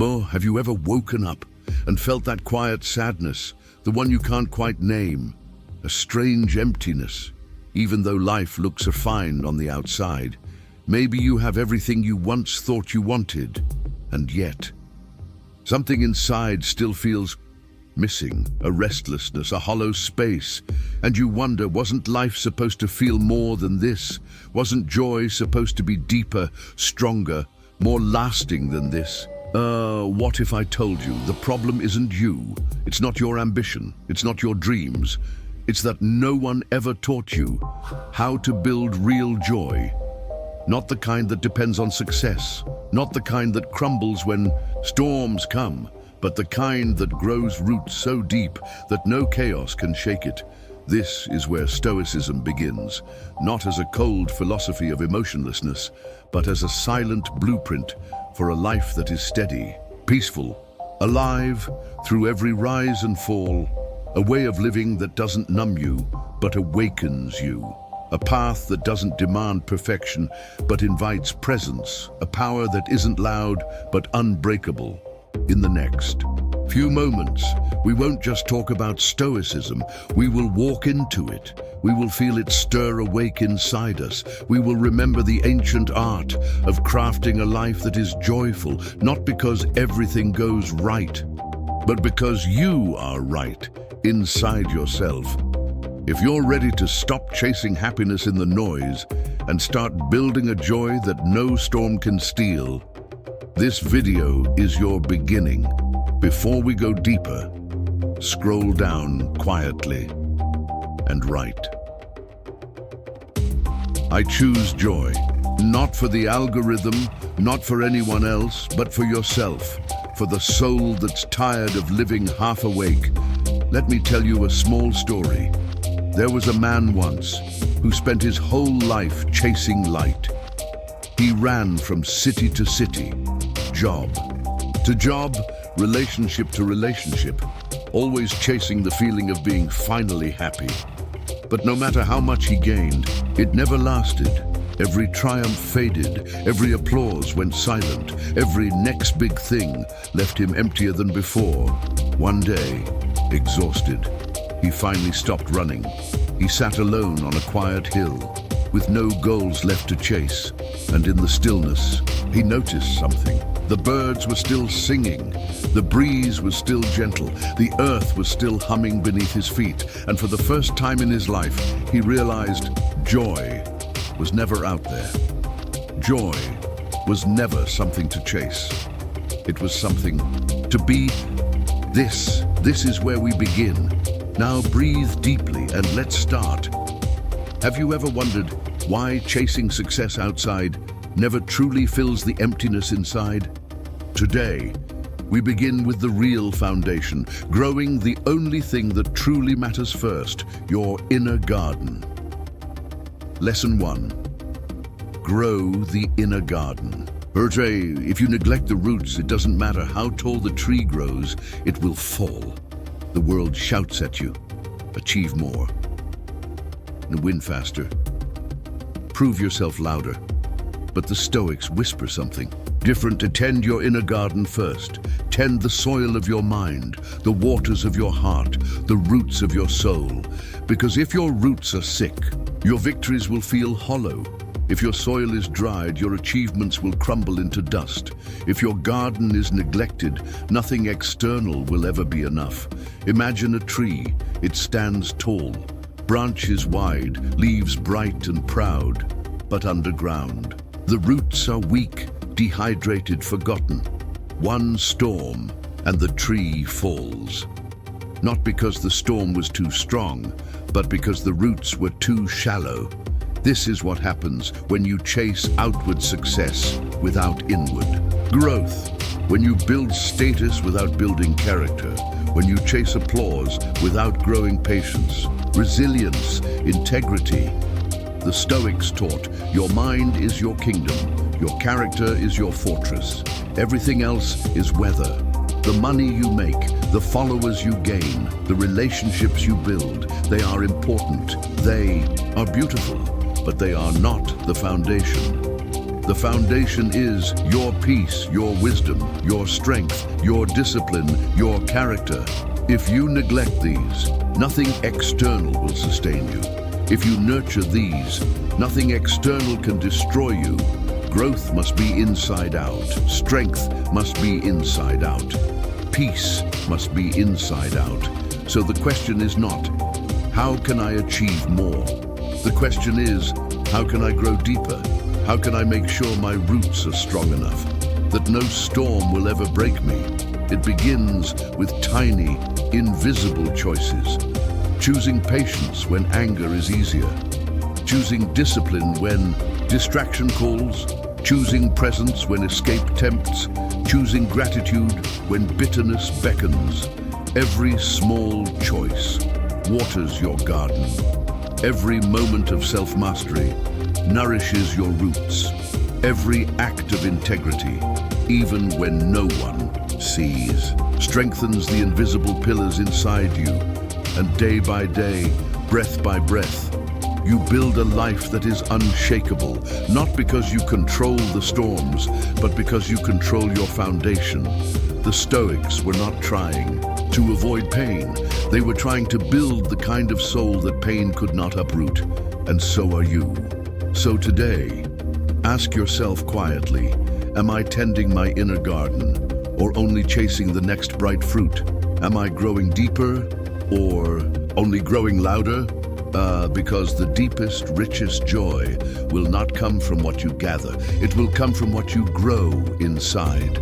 Bo, have you ever woken up and felt that quiet sadness, the one you can't quite name, a strange emptiness, even though life looks fine on the outside? Maybe you have everything you once thought you wanted, and yet something inside still feels missing, a restlessness, a hollow space, and you wonder, wasn't life supposed to feel more than this? Wasn't joy supposed to be deeper, stronger, more lasting than this? What if I told you the problem isn't you? It's not your ambition, it's not your dreams. It's that no one ever taught you how to build real joy. Not the kind that depends on success, not the kind that crumbles when storms come, but the kind that grows roots so deep that no chaos can shake it. This is where Stoicism begins, not as a cold philosophy of emotionlessness, but as a silent blueprint for a life that is steady, peaceful, alive through every rise and fall, a way of living that doesn't numb you, but awakens you. A path that doesn't demand perfection, but invites presence, a power that isn't loud, but unbreakable. In the next few moments, we won't just talk about Stoicism, we will walk into it. We will feel it stir awake inside us. We will remember the ancient art of crafting a life that is joyful, not because everything goes right, but because you are right inside yourself. If you're ready to stop chasing happiness in the noise and start building a joy that no storm can steal, this video is your beginning. Before we go deeper, scroll down quietly and write. I choose joy, not for the algorithm, not for anyone else, but for yourself, for the soul that's tired of living half awake. Let me tell you a small story. There was a man once who spent his whole life chasing light. He ran from city to city, job to job, relationship to relationship, always chasing the feeling of being finally happy. But no matter how much he gained, it never lasted. Every triumph faded, every applause went silent, every next big thing left him emptier than before. One day, exhausted, he finally stopped running. He sat alone on a quiet hill, with no goals left to chase, and in the stillness, he noticed something. The birds were still singing, the breeze was still gentle, the earth was still humming beneath his feet, and for the first time in his life, he realized joy was never out there. Joy was never something to chase. It was something to be. This is where we begin. Now breathe deeply and let's start. Have you ever wondered why chasing success outside never truly fills the emptiness inside? Today, we begin with the real foundation, growing the only thing that truly matters first, your inner garden. Lesson 1. Grow the inner garden. If you neglect the roots, it doesn't matter how tall the tree grows, it will fall. The world shouts at you, achieve more, and win faster. Prove yourself louder. But the Stoics whisper something different. To tend your inner garden first. Tend the soil of your mind, the waters of your heart, the roots of your soul. Because if your roots are sick, your victories will feel hollow. If your soil is dried, your achievements will crumble into dust. If your garden is neglected, nothing external will ever be enough. Imagine a tree. It stands tall, branches wide, leaves bright and proud, but underground. The roots are weak, dehydrated, forgotten. One storm, and the tree falls. Not because the storm was too strong, but because the roots were too shallow. This is what happens when you chase outward success without inward growth. When you build status without building character. When you chase applause without growing patience, resilience, integrity. The Stoics taught, your mind is your kingdom, your character is your fortress. Everything else is weather. The money you make, the followers you gain, the relationships you build, they are important. They are beautiful, but they are not the foundation. The foundation is your peace, your wisdom, your strength, your discipline, your character. If you neglect these, nothing external will sustain you. If you nurture these, nothing external can destroy you. Growth must be inside out. Strength must be inside out. Peace must be inside out. So the question is not, how can I achieve more? The question is, how can I grow deeper? How can I make sure my roots are strong enough, that no storm will ever break me? It begins with tiny, invisible choices. Choosing patience when anger is easier. Choosing discipline when distraction calls. Choosing presence when escape tempts. Choosing gratitude when bitterness beckons. Every small choice waters your garden. Every moment of self-mastery nourishes your roots. Every act of integrity, even when no one sees, strengthens the invisible pillars inside you. And day by day, breath by breath, you build a life that is unshakable, not because you control the storms, but because you control your foundation. The Stoics were not trying to avoid pain. They were trying to build the kind of soul that pain could not uproot. And so are you. So today, ask yourself quietly, am I tending my inner garden, or only chasing the next bright fruit? Am I growing deeper, or only growing louder? Because the deepest, richest joy will not come from what you gather. It will come from what you grow inside.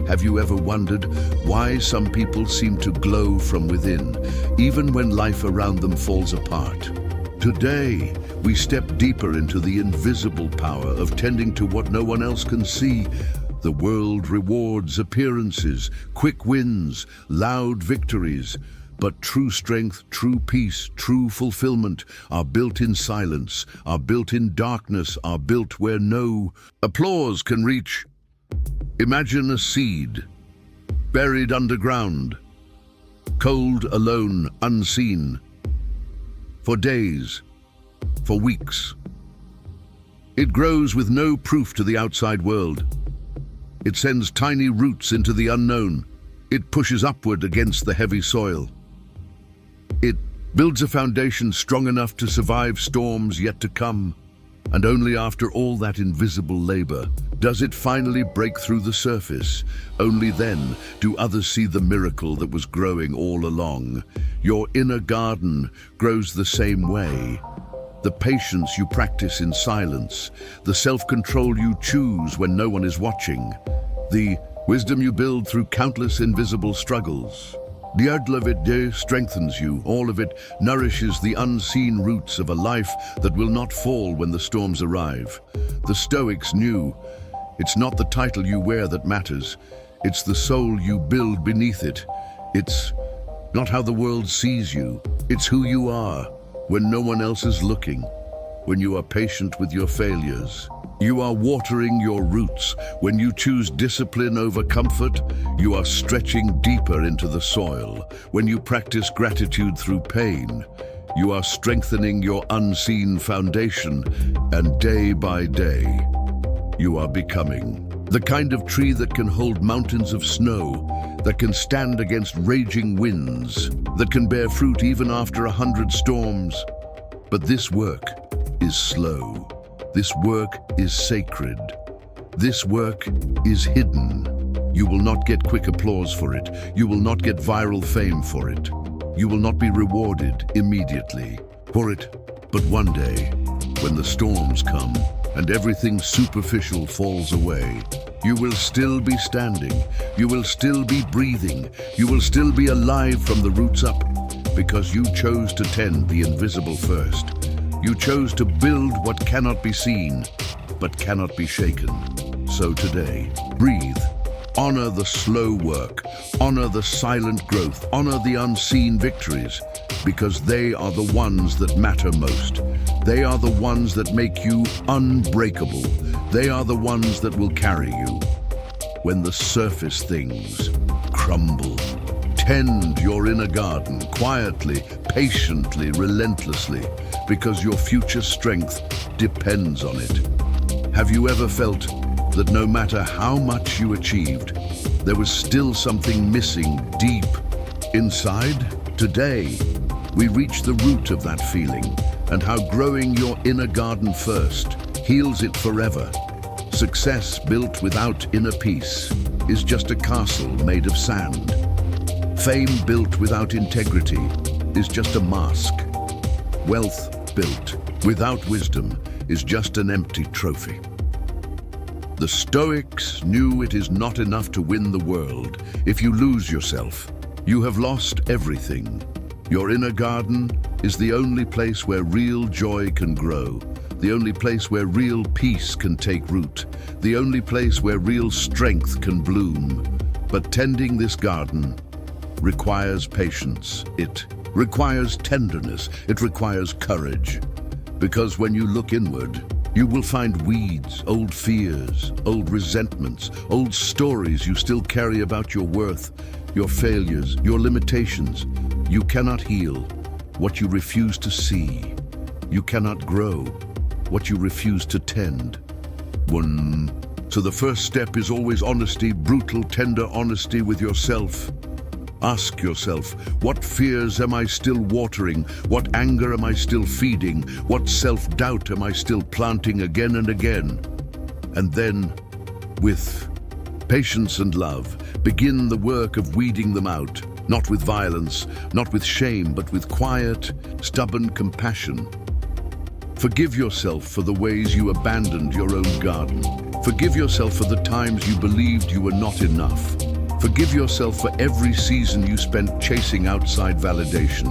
Have you ever wondered why some people seem to glow from within, even when life around them falls apart? Today, we step deeper into the invisible power of tending to what no one else can see. The world rewards appearances, quick wins, loud victories. But true strength, true peace, true fulfillment are built in silence, are built in darkness, are built where no applause can reach. Imagine a seed, buried underground, cold, alone, unseen, for days, for weeks. It grows with no proof to the outside world. It sends tiny roots into the unknown. It pushes upward against the heavy soil. It builds a foundation strong enough to survive storms yet to come. And only after all that invisible labor does it finally break through the surface. Only then do others see the miracle that was growing all along. Your inner garden grows the same way. The patience you practice in silence, the self-control you choose when no one is watching, the wisdom you build through countless invisible struggles. The hijacks strengthens you. All of it nourishes the unseen roots of a life that will not fall when the storms arrive. The Stoics knew it's not the title you wear that matters. It's the soul you build beneath it. It's not how the world sees you. It's who you are when no one else is looking. When you are patient with your failures. You are watering your roots. When you choose discipline over comfort, you are stretching deeper into the soil. When you practice gratitude through pain, you are strengthening your unseen foundation. And day by day, you are becoming the kind of tree that can hold mountains of snow, that can stand against raging winds, that can bear fruit even after 100 storms. But this work is slow. This work is sacred. This work is hidden. You will not get quick applause for it. You will not get viral fame for it. You will not be rewarded immediately for it. But one day, when the storms come and everything superficial falls away, you will still be standing. You will still be breathing. You will still be alive from the roots up, because you chose to tend the invisible first. You chose to build what cannot be seen, but cannot be shaken. So today, breathe. Honor the slow work. Honor the silent growth. Honor the unseen victories, because they are the ones that matter most. They are the ones that make you unbreakable. They are the ones that will carry you when the surface things crumble. Tend your inner garden quietly, patiently, relentlessly, because your future strength depends on it. Have you ever felt that no matter how much you achieved, there was still something missing deep inside? Today, we reach the root of that feeling and how growing your inner garden first heals it forever. Success built without inner peace is just a castle made of sand. Fame built without integrity is just a mask. Wealth built without wisdom is just an empty trophy. The Stoics knew it is not enough to win the world. If you lose yourself, you have lost everything. Your inner garden is the only place where real joy can grow, the only place where real peace can take root, the only place where real strength can bloom. But tending this garden requires patience. It requires tenderness. It requires courage. Because when you look inward, you will find weeds, old fears, old resentments, old stories you still carry about your worth, your failures, your limitations. You cannot heal what you refuse to see. You cannot grow what you refuse to tend. So the first step is always honesty, brutal, tender honesty with yourself. Ask yourself, what fears am I still watering? What anger am I still feeding? What self-doubt am I still planting again and again? And then, with patience and love, begin the work of weeding them out, not with violence, not with shame, but with quiet, stubborn compassion. Forgive yourself for the ways you abandoned your own garden. Forgive yourself for the times you believed you were not enough. Forgive yourself for every season you spent chasing outside validation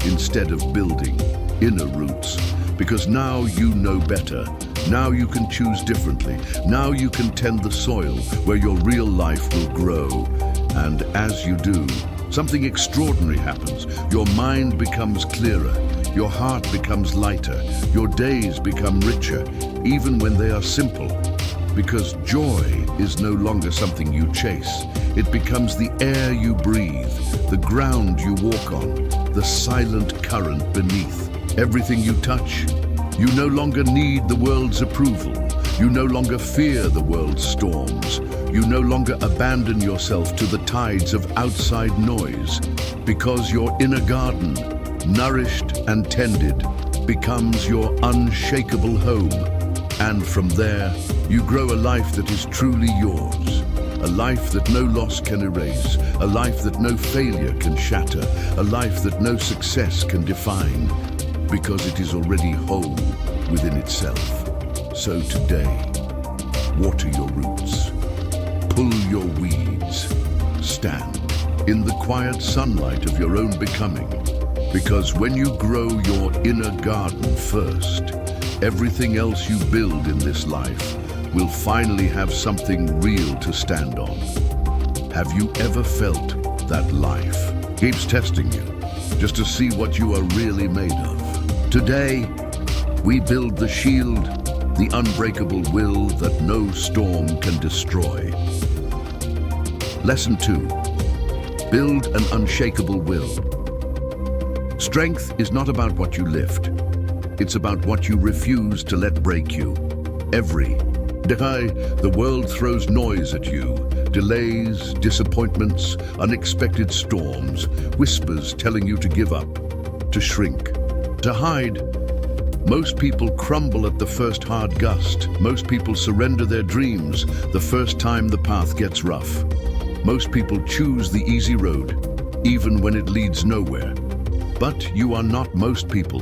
instead of building inner roots. Because now you know better. Now you can choose differently. Now you can tend the soil where your real life will grow. And as you do, something extraordinary happens. Your mind becomes clearer. Your heart becomes lighter. Your days become richer, even when they are simple. Because joy is no longer something you chase. It becomes the air you breathe, the ground you walk on, the silent current beneath. Everything you touch, you no longer need the world's approval. You no longer fear the world's storms. You no longer abandon yourself to the tides of outside noise, because your inner garden, nourished and tended, becomes your unshakable home. And from there, you grow a life that is truly yours. A life that no loss can erase. A life that no failure can shatter. A life that no success can define. Because it is already whole within itself. So today, water your roots. Pull your weeds. Stand in the quiet sunlight of your own becoming. Because when you grow your inner garden first, everything else you build in this life will finally have something real to stand on. Have you ever felt that life keeps testing you just to see what you are really made of? Today, we build the shield, the unbreakable will that no storm can destroy. Lesson 2. Build an unshakable will. Strength is not about what you lift. It's about what you refuse to let break you. Every day, the world throws noise at you. Delays, disappointments, unexpected storms, whispers telling you to give up, to shrink, to hide. Most people crumble at the first hard gust. Most people surrender their dreams the first time the path gets rough. Most people choose the easy road, even when it leads nowhere. But you are not most people.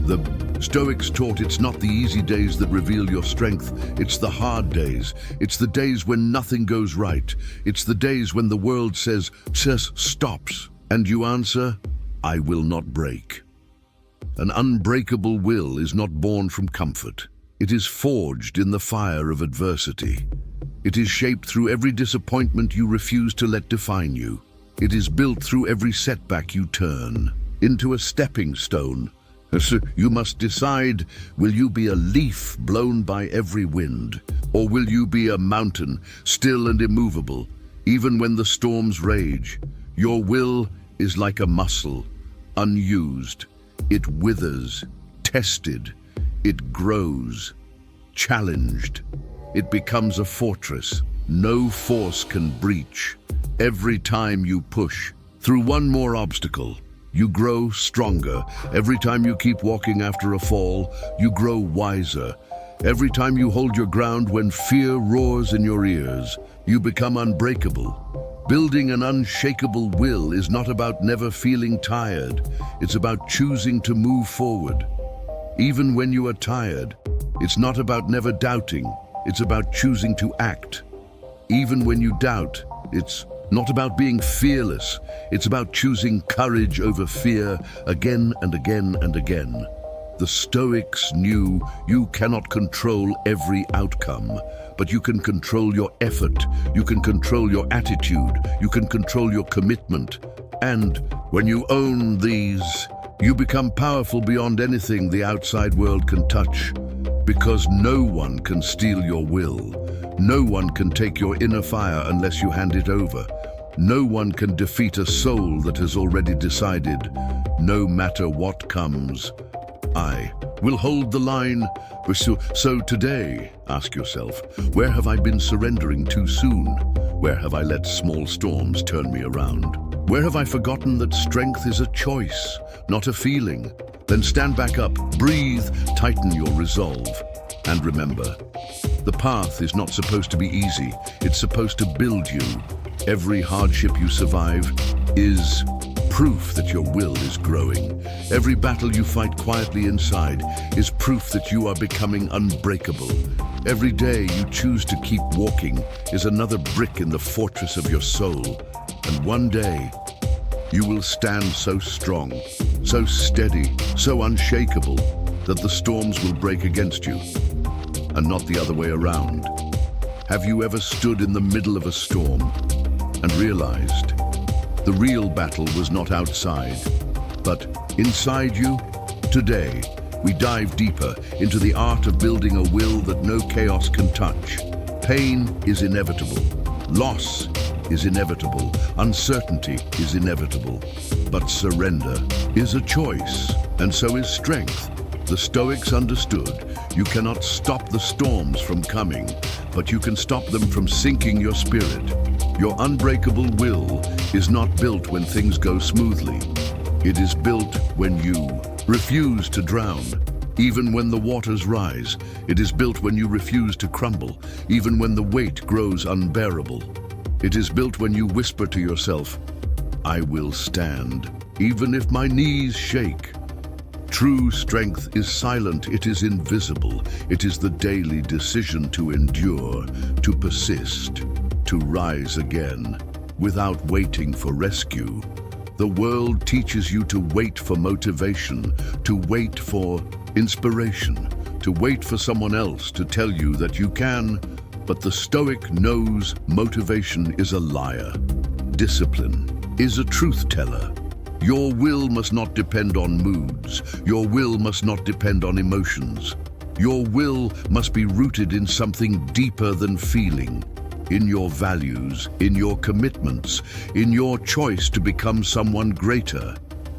The Stoics taught it's not the easy days that reveal your strength. It's the hard days. It's the days when nothing goes right. It's the days when the world says stops. And you answer, I will not break. An unbreakable will is not born from comfort. It is forged in the fire of adversity. It is shaped through every disappointment you refuse to let define you. It is built through every setback you turn into a stepping stone. So you must decide, will you be a leaf blown by every wind, or will you be a mountain, still and immovable, even when the storms rage? Your will is like a muscle, unused. It withers, tested, it grows, challenged. It becomes a fortress no force can breach. Every time you push through one more obstacle, you grow stronger. Every time you keep walking after a fall, you grow wiser. Every time you hold your ground when fear roars in your ears, you become unbreakable. Building an unshakable will is not about never feeling tired. It's about choosing to move forward. Even when you are tired, it's not about never doubting. It's about choosing to act. Even when you doubt, it's not about being fearless. It's about choosing courage over fear again and again and again. The Stoics knew you cannot control every outcome, but you can control your effort, you can control your attitude, you can control your commitment. And when you own these, you become powerful beyond anything the outside world can touch, because no one can steal your will. No one can take your inner fire unless you hand it over. No one can defeat a soul that has already decided, no matter what comes, I will hold the line. So today, ask yourself, where have I been surrendering too soon? Where have I let small storms turn me around? Where have I forgotten that strength is a choice, not a feeling? Then stand back up, breathe, tighten your resolve. And remember, the path is not supposed to be easy. It's supposed to build you. Every hardship you survive is proof that your will is growing. Every battle you fight quietly inside is proof that you are becoming unbreakable. Every day you choose to keep walking is another brick in the fortress of your soul. And one day, you will stand so strong, so steady, so unshakable, that the storms will break against you, and not the other way around. Have you ever stood in the middle of a storm and realized the real battle was not outside, but inside you? Today, we dive deeper into the art of building a will that no chaos can touch. Pain is inevitable. Loss is inevitable. Uncertainty is inevitable. But surrender is a choice, and so is strength. The Stoics understood you cannot stop the storms from coming, but you can stop them from sinking your spirit. Your unbreakable will is not built when things go smoothly. It is built when you refuse to drown, even when the waters rise. It is built when you refuse to crumble, even when the weight grows unbearable. It is built when you whisper to yourself, I will stand, even if my knees shake. True strength is silent, it is invisible. It is the daily decision to endure, to persist, to rise again, without waiting for rescue. The world teaches you to wait for motivation, to wait for inspiration, to wait for someone else to tell you that you can, but the Stoic knows motivation is a liar. Discipline is a truth teller. Your will must not depend on moods. Your will must not depend on emotions. Your will must be rooted in something deeper than feeling, in your values, in your commitments, in your choice to become someone greater.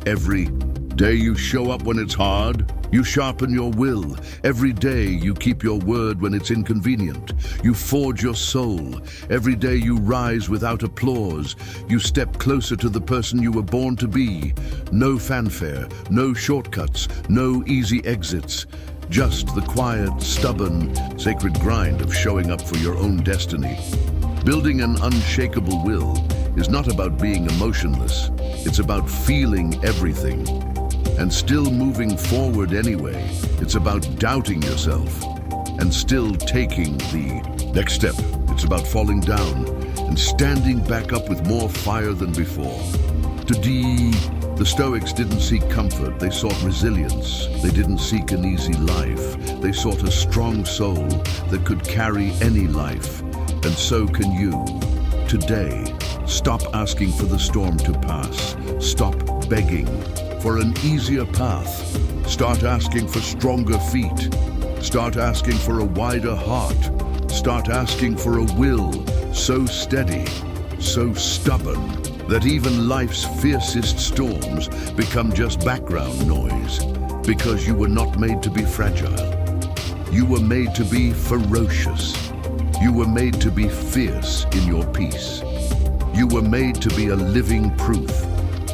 Every day you show up when it's hard, you sharpen your will. Every day you keep your word when it's inconvenient. You forge your soul. Every day you rise without applause. You step closer to the person you were born to be. No fanfare, no shortcuts, no easy exits. Just the quiet, stubborn, sacred grind of showing up for your own destiny. Building an unshakable will is not about being emotionless. It's about feeling everything and still moving forward anyway. It's about doubting yourself and still taking the next step. It's about falling down and standing back up with more fire than before. The Stoics didn't seek comfort, they sought resilience. They didn't seek an easy life. They sought a strong soul that could carry any life. And so can you. Today, stop asking for the storm to pass. Stop begging for an easier path. Start asking for stronger feet. Start asking for a wider heart. Start asking for a will so steady, so stubborn, that even life's fiercest storms become just background noise, because you were not made to be fragile. You were made to be ferocious. You were made to be fierce in your peace. You were made to be a living proof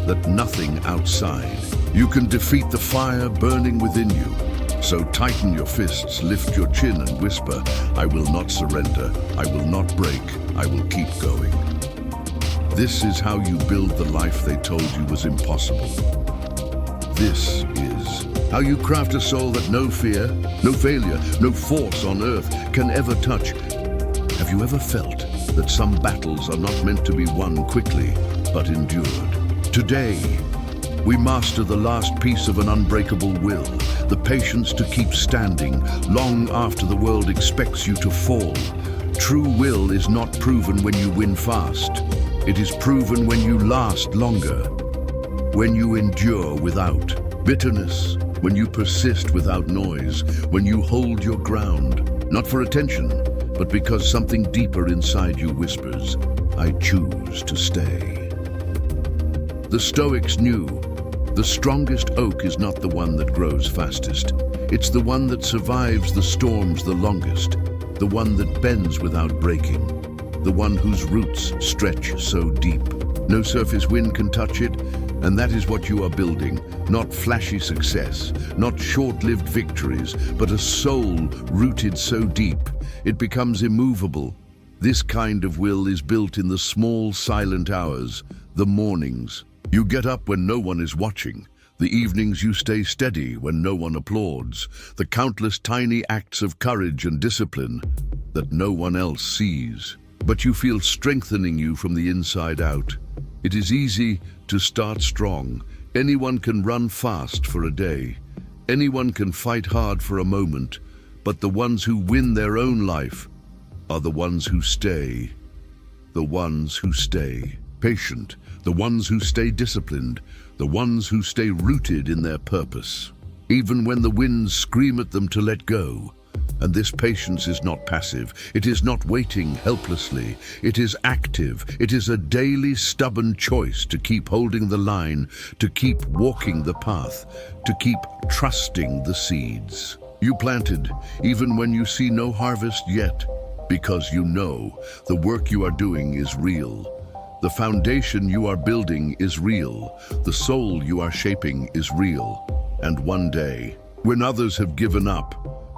that nothing outside. You can defeat the fire burning within you. So tighten your fists, lift your chin and whisper, I will not surrender, I will not break, I will keep going. This is how you build the life they told you was impossible. This is how you craft a soul that no fear, no failure, no force on earth can ever touch. Have you ever felt that some battles are not meant to be won quickly, but endured? Today, we master the last piece of an unbreakable will, the patience to keep standing long after the world expects you to fall. True will is not proven when you win fast. It is proven when you last longer, when you endure without bitterness, when you persist without noise, when you hold your ground, not for attention, but because something deeper inside you whispers, I choose to stay. The Stoics knew the strongest oak is not the one that grows fastest. It's the one that survives the storms the longest, the one that bends without breaking, the one whose roots stretch so deep. No surface wind can touch it, and that is what you are building. Not flashy success, not short-lived victories, but a soul rooted so deep, it becomes immovable. This kind of will is built in the small, silent hours, the mornings. You get up when no one is watching. The evenings you stay steady when no one applauds. The countless tiny acts of courage and discipline that no one else sees. But you feel strengthening you from the inside out. It is easy to start strong. Anyone can run fast for a day. Anyone can fight hard for a moment. But the ones who win their own life are the ones who stay. The ones who stay patient. The ones who stay disciplined, the ones who stay rooted in their purpose, even when the winds scream at them to let go. And this patience is not passive. It is not waiting helplessly. It is active. It is a daily stubborn choice to keep holding the line, to keep walking the path, to keep trusting the seeds you planted, even when you see no harvest yet, because you know the work you are doing is real. The foundation you are building is real. The soul you are shaping is real. And one day, when others have given up,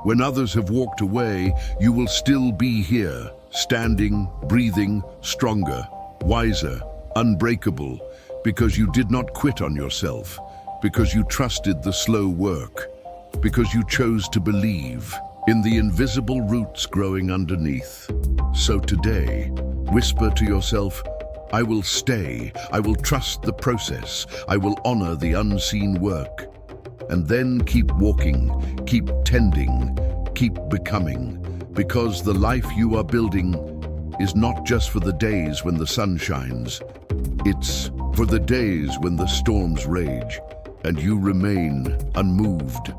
when others have walked away, you will still be here, standing, breathing, stronger, wiser, unbreakable, because you did not quit on yourself, because you trusted the slow work, because you chose to believe in the invisible roots growing underneath. So today, whisper to yourself, I will stay, I will trust the process, I will honor the unseen work. And then keep walking, keep tending, keep becoming, because the life you are building is not just for the days when the sun shines. It's for the days when the storms rage and you remain unmoved.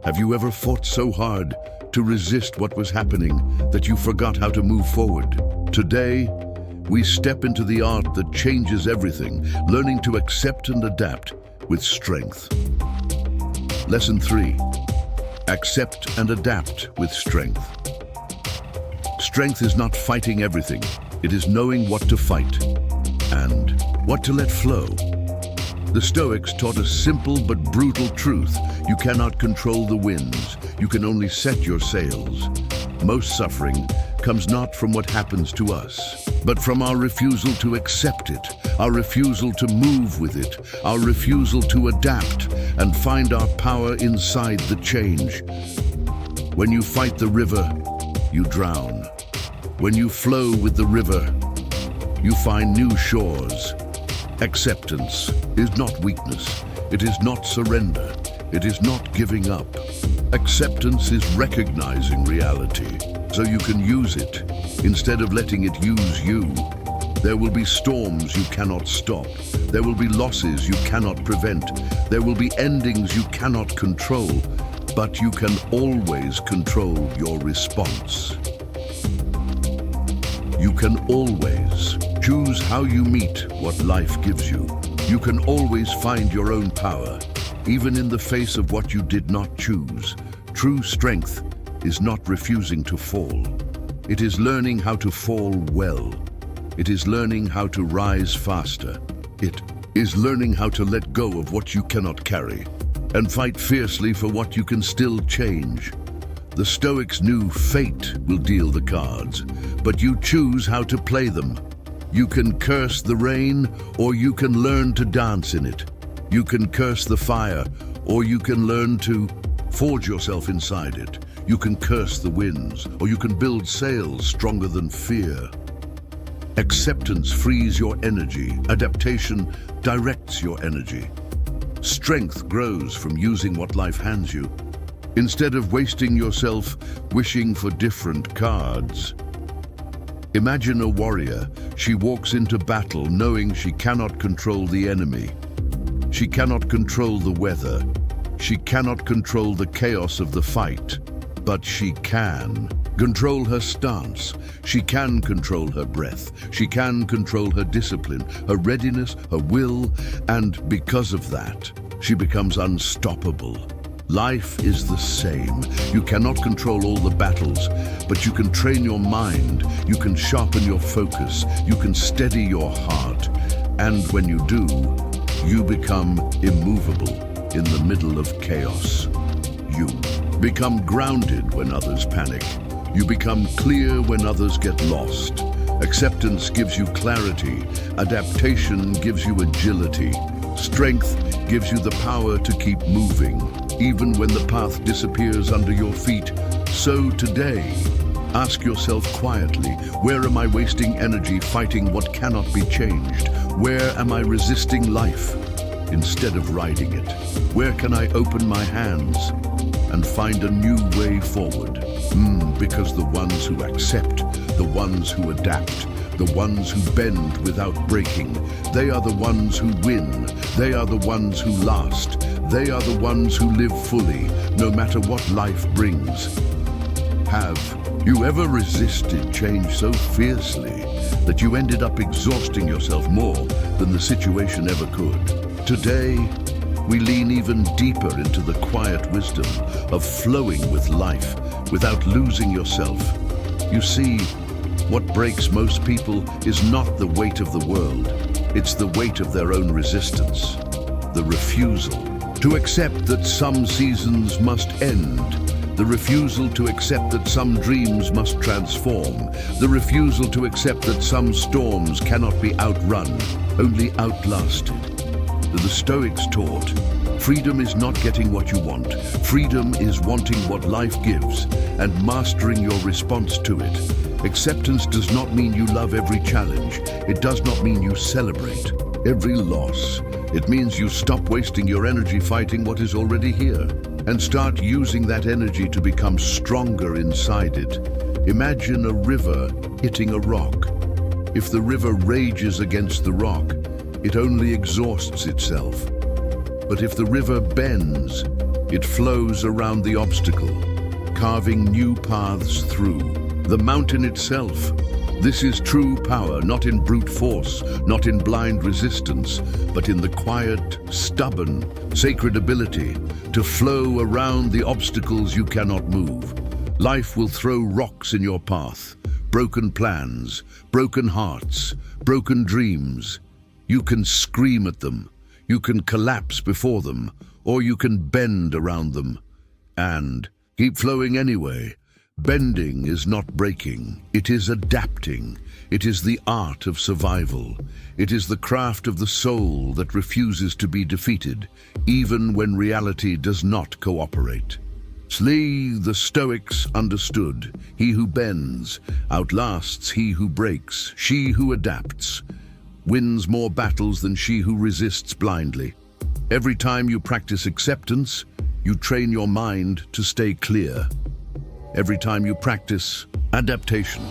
Have you ever fought so hard to resist what was happening that you forgot how to move forward? Today, we step into the art that changes everything, learning to accept and adapt with strength. Lesson 3. Accept and adapt with strength. Strength is not fighting everything. It is knowing what to fight and what to let flow. The Stoics taught a simple but brutal truth. You cannot control the winds. You can only set your sails. Most suffering comes not from what happens to us, but from our refusal to accept it, our refusal to move with it, our refusal to adapt and find our power inside the change. When you fight the river, you drown. When you flow with the river, you find new shores. Acceptance is not weakness. It is not surrender. It is not giving up. Acceptance is recognizing reality so you can use it instead of letting it use you. There will be storms you cannot stop. There will be losses you cannot prevent. There will be endings you cannot control, but you can always control your response. You can always choose how you meet what life gives you. You can always find your own power, even in the face of what you did not choose. True strength is not refusing to fall. It is learning how to fall well. It is learning how to rise faster. It is learning how to let go of what you cannot carry and fight fiercely for what you can still change. The Stoics knew fate will deal the cards, but you choose how to play them. You can curse the rain, or you can learn to dance in it. You can curse the fire, or you can learn to forge yourself inside it. You can curse the winds, or you can build sails stronger than fear. Acceptance frees your energy. Adaptation directs your energy. Strength grows from using what life hands you, instead of wasting yourself wishing for different cards. Imagine a warrior. She walks into battle knowing she cannot control the enemy. She cannot control the weather. She cannot control the chaos of the fight, but she can control her stance. She can control her breath. She can control her discipline, her readiness, her will, and because of that, she becomes unstoppable. Life is the same. You cannot control all the battles, but you can train your mind, you can sharpen your focus, you can steady your heart, and when you do, you become immovable in the middle of chaos. You become grounded when others panic. You become clear when others get lost. Acceptance gives you clarity. Adaptation gives you agility. Strength gives you the power to keep moving, even when the path disappears under your feet. So today, ask yourself quietly, where am I wasting energy fighting what cannot be changed? Where am I resisting life instead of riding it? Where can I open my hands and find a new way forward? Because the ones who accept, the ones who adapt, the ones who bend without breaking, they are the ones who win. They are the ones who last. They are the ones who live fully, no matter what life brings. Have you ever resisted change so fiercely that you ended up exhausting yourself more than the situation ever could? Today, we lean even deeper into the quiet wisdom of flowing with life without losing yourself. You see, what breaks most people is not the weight of the world, it's the weight of their own resistance, the refusal to accept that some seasons must end, the refusal to accept that some dreams must transform, the refusal to accept that some storms cannot be outrun, only outlasted. The Stoics taught, freedom is not getting what you want. Freedom is wanting what life gives and mastering your response to it. Acceptance does not mean you love every challenge. It does not mean you celebrate every loss. It means you stop wasting your energy fighting what is already here and start using that energy to become stronger inside it. Imagine a river hitting a rock. If the river rages against the rock, it only exhausts itself. But if the river bends, it flows around the obstacle, carving new paths through. The mountain itself. This is true power, not in brute force, not in blind resistance, but in the quiet, stubborn, sacred ability to flow around the obstacles you cannot move. Life will throw rocks in your path, broken plans, broken hearts, broken dreams. You can scream at them, you can collapse before them, or you can bend around them and keep flowing anyway. Bending is not breaking, it is adapting. It is the art of survival. It is the craft of the soul that refuses to be defeated, even when reality does not cooperate. The Stoics understood, he who bends outlasts he who breaks. She who adapts wins more battles than she who resists blindly. Every time you practice acceptance, you train your mind to stay clear. Every time you practice adaptation,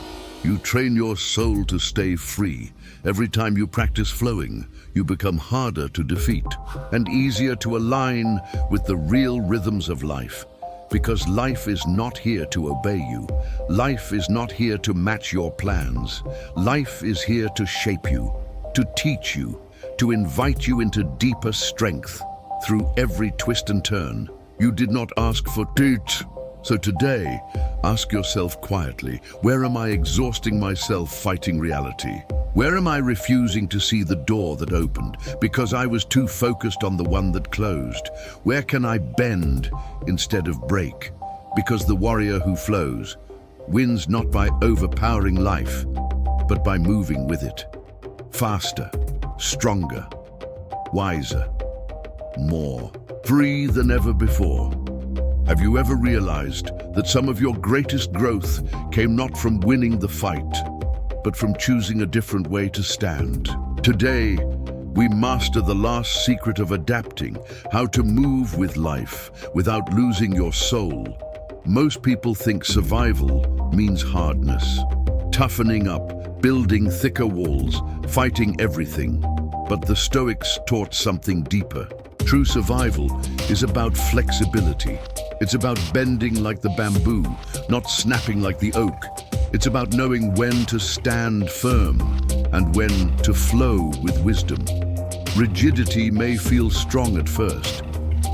you train your soul to stay free. Every time you practice flowing, you become harder to defeat and easier to align with the real rhythms of life. Because life is not here to obey you. Life is not here to match your plans. Life is here to shape you, to teach you, to invite you into deeper strength through every twist and turn. You did not ask for teach. So today, ask yourself quietly, where am I exhausting myself fighting reality? Where am I refusing to see the door that opened because I was too focused on the one that closed? Where can I bend instead of break? Because the warrior who flows wins not by overpowering life, but by moving with it. Faster, stronger, wiser, more free than ever before. Have you ever realized that some of your greatest growth came not from winning the fight, but from choosing a different way to stand? Today, we master the last secret of adapting, how to move with life without losing your soul. Most people think survival means hardness, toughening up, building thicker walls, fighting everything. But the Stoics taught something deeper. True survival is about flexibility. It's about bending like the bamboo, not snapping like the oak. It's about knowing when to stand firm and when to flow with wisdom. Rigidity may feel strong at first,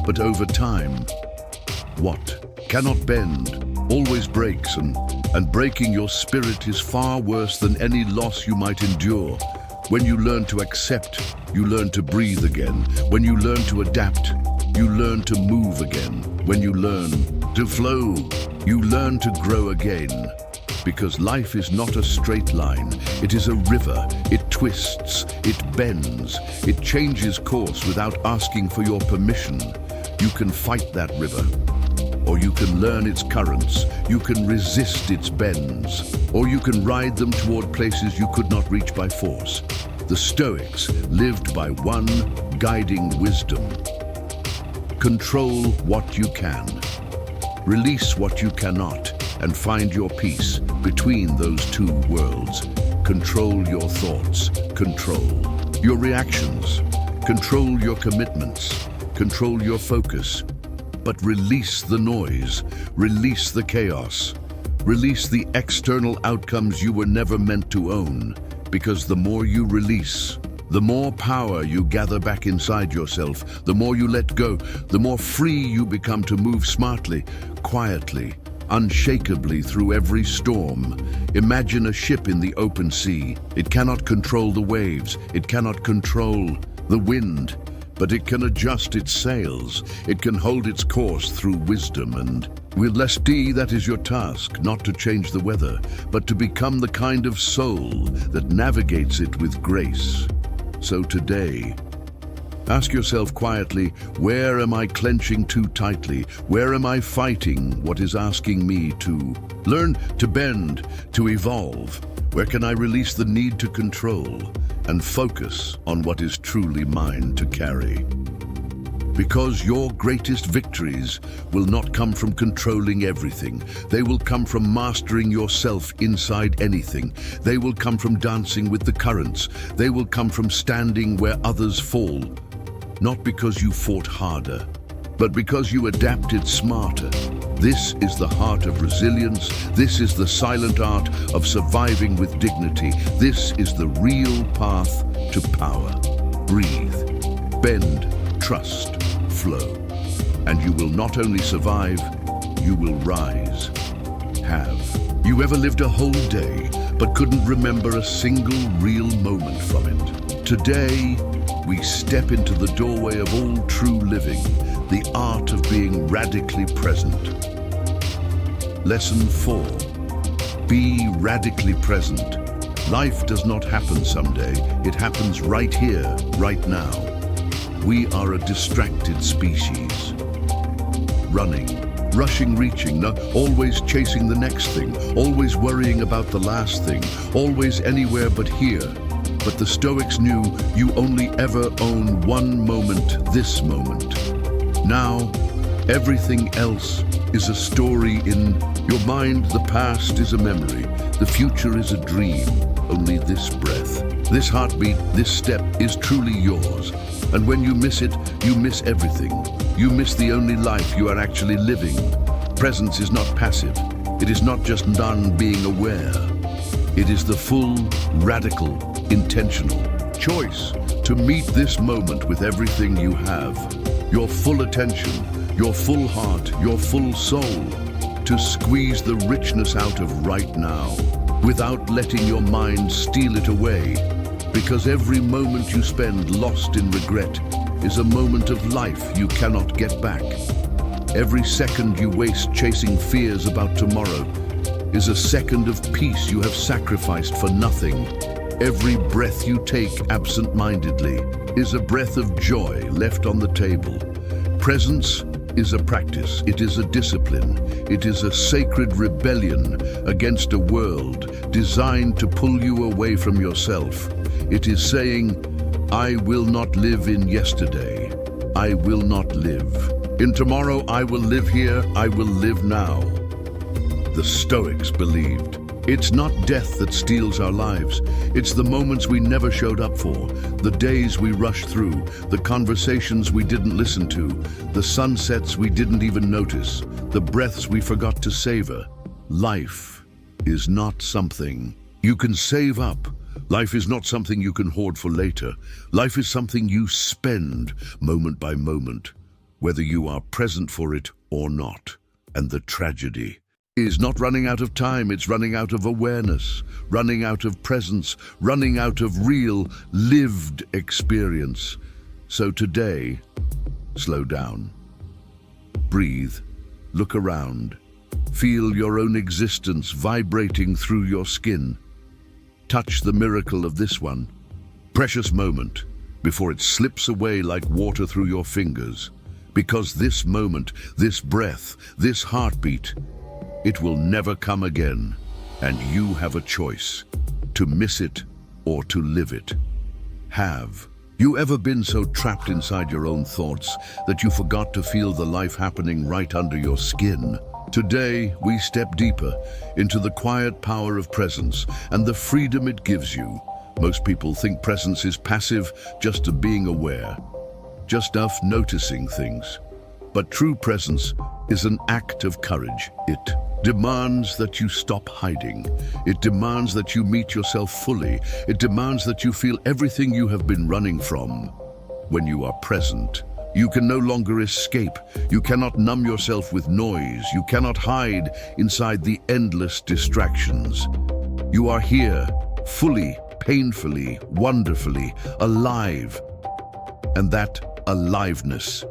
but over time, what cannot bend always breaks, and breaking your spirit is far worse than any loss you might endure. When you learn to accept, you learn to breathe again. When you learn to adapt, you learn to move again. When you learn to flow, you learn to grow again. Because life is not a straight line. It is a river. It twists, it bends, it changes course without asking for your permission. You can fight that river, or you can learn its currents. You can resist its bends, or you can ride them toward places you could not reach by force. The Stoics lived by one guiding wisdom. Control what you can. Release what you cannot, and find your peace between those two worlds. Control your thoughts. Control your reactions. Control your commitments. Control your focus. But release the noise. Release the chaos. Release the external outcomes you were never meant to own. Because the more you release, the more power you gather back inside yourself. The more you let go, the more free you become to move smartly, quietly, unshakably through every storm. Imagine a ship in the open sea. It cannot control the waves. It cannot control the wind, but it can adjust its sails. It can hold its course through wisdom, and with less D, that is your task, not to change the weather, but to become the kind of soul that navigates it with grace. So today, ask yourself quietly, where am I clenching too tightly? Where am I fighting what is asking me to learn, to bend, to evolve? Where can I release the need to control and focus on what is truly mine to carry? Because your greatest victories will not come from controlling everything. They will come from mastering yourself inside anything. They will come from dancing with the currents. They will come from standing where others fall. Not because you fought harder, but because you adapted smarter. This is the heart of resilience. This is the silent art of surviving with dignity. This is the real path to power. Breathe, bend, trust, flow. And you will not only survive, you will rise. Have you ever lived a whole day but couldn't remember a single real moment from it? Today, we step into the doorway of all true living, the art of being radically present. Lesson 4. Be radically present. Life does not happen someday. It happens right here, right now. We are a distracted species. Running, rushing, reaching, always chasing the next thing, always worrying about the last thing, always anywhere but here. But the Stoics knew you only ever own one moment, this moment. Now, everything else is a story in your mind. The past is a memory. The future is a dream. Only this breath, this heartbeat, this step is truly yours. And when you miss it, you miss everything. You miss the only life you are actually living. Presence is not passive. It is not just none being aware. It is the full, radical, intentional choice to meet this moment with everything you have. Your full attention, your full heart, your full soul. to squeeze the richness out of right now, without letting your mind steal it away, because every moment you spend lost in regret is a moment of life you cannot get back. Every second you waste chasing fears about tomorrow is a second of peace you have sacrificed for nothing. Every breath you take absent-mindedly is a breath of joy left on the table. Presence is a practice, it is a discipline, it is a sacred rebellion against a world designed to pull you away from yourself. It is saying, I will not live in yesterday, I will not live. In tomorrow I will live here, I will live now. The Stoics believed, it's not death that steals our lives, it's the moments we never showed up for, the days we rushed through, the conversations we didn't listen to, the sunsets we didn't even notice, the breaths we forgot to savor. Life is not something you can save up. Life is not something you can hoard for later. Life is something you spend moment by moment, whether you are present for it or not. And the tragedy is not running out of time, it's running out of awareness, running out of presence, running out of real, lived experience. So today, slow down. Breathe, look around, feel your own existence vibrating through your skin. Touch the miracle of this one, precious moment, before it slips away like water through your fingers. Because this moment, this breath, this heartbeat, it will never come again, and you have a choice, to miss it or to live it. Have you ever been so trapped inside your own thoughts that you forgot to feel the life happening right under your skin? Today, we step deeper into the quiet power of presence and the freedom it gives you. Most people think presence is passive, just of being aware, just of noticing things. But true presence is an act of courage. It demands that you stop hiding. It demands that you meet yourself fully. It demands that you feel everything you have been running from. When you are present, you can no longer escape. You cannot numb yourself with noise. You cannot hide inside the endless distractions. You are here, fully, painfully, wonderfully, alive. And that aliveness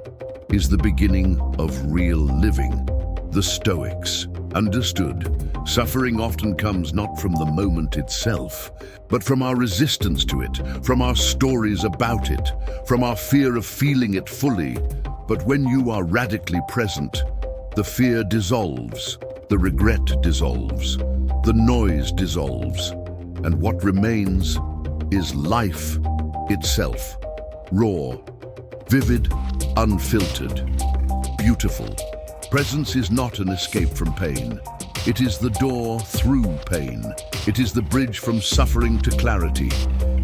is the beginning of real living. The Stoics understood suffering often comes not from the moment itself, but from our resistance to it, from our stories about it, from our fear of feeling it fully. But when you are radically present, the fear dissolves, the regret dissolves, the noise dissolves, and what remains is life itself, raw, vivid, unfiltered, beautiful. Presence is not an escape from pain. It is the door through pain. It is the bridge from suffering to clarity.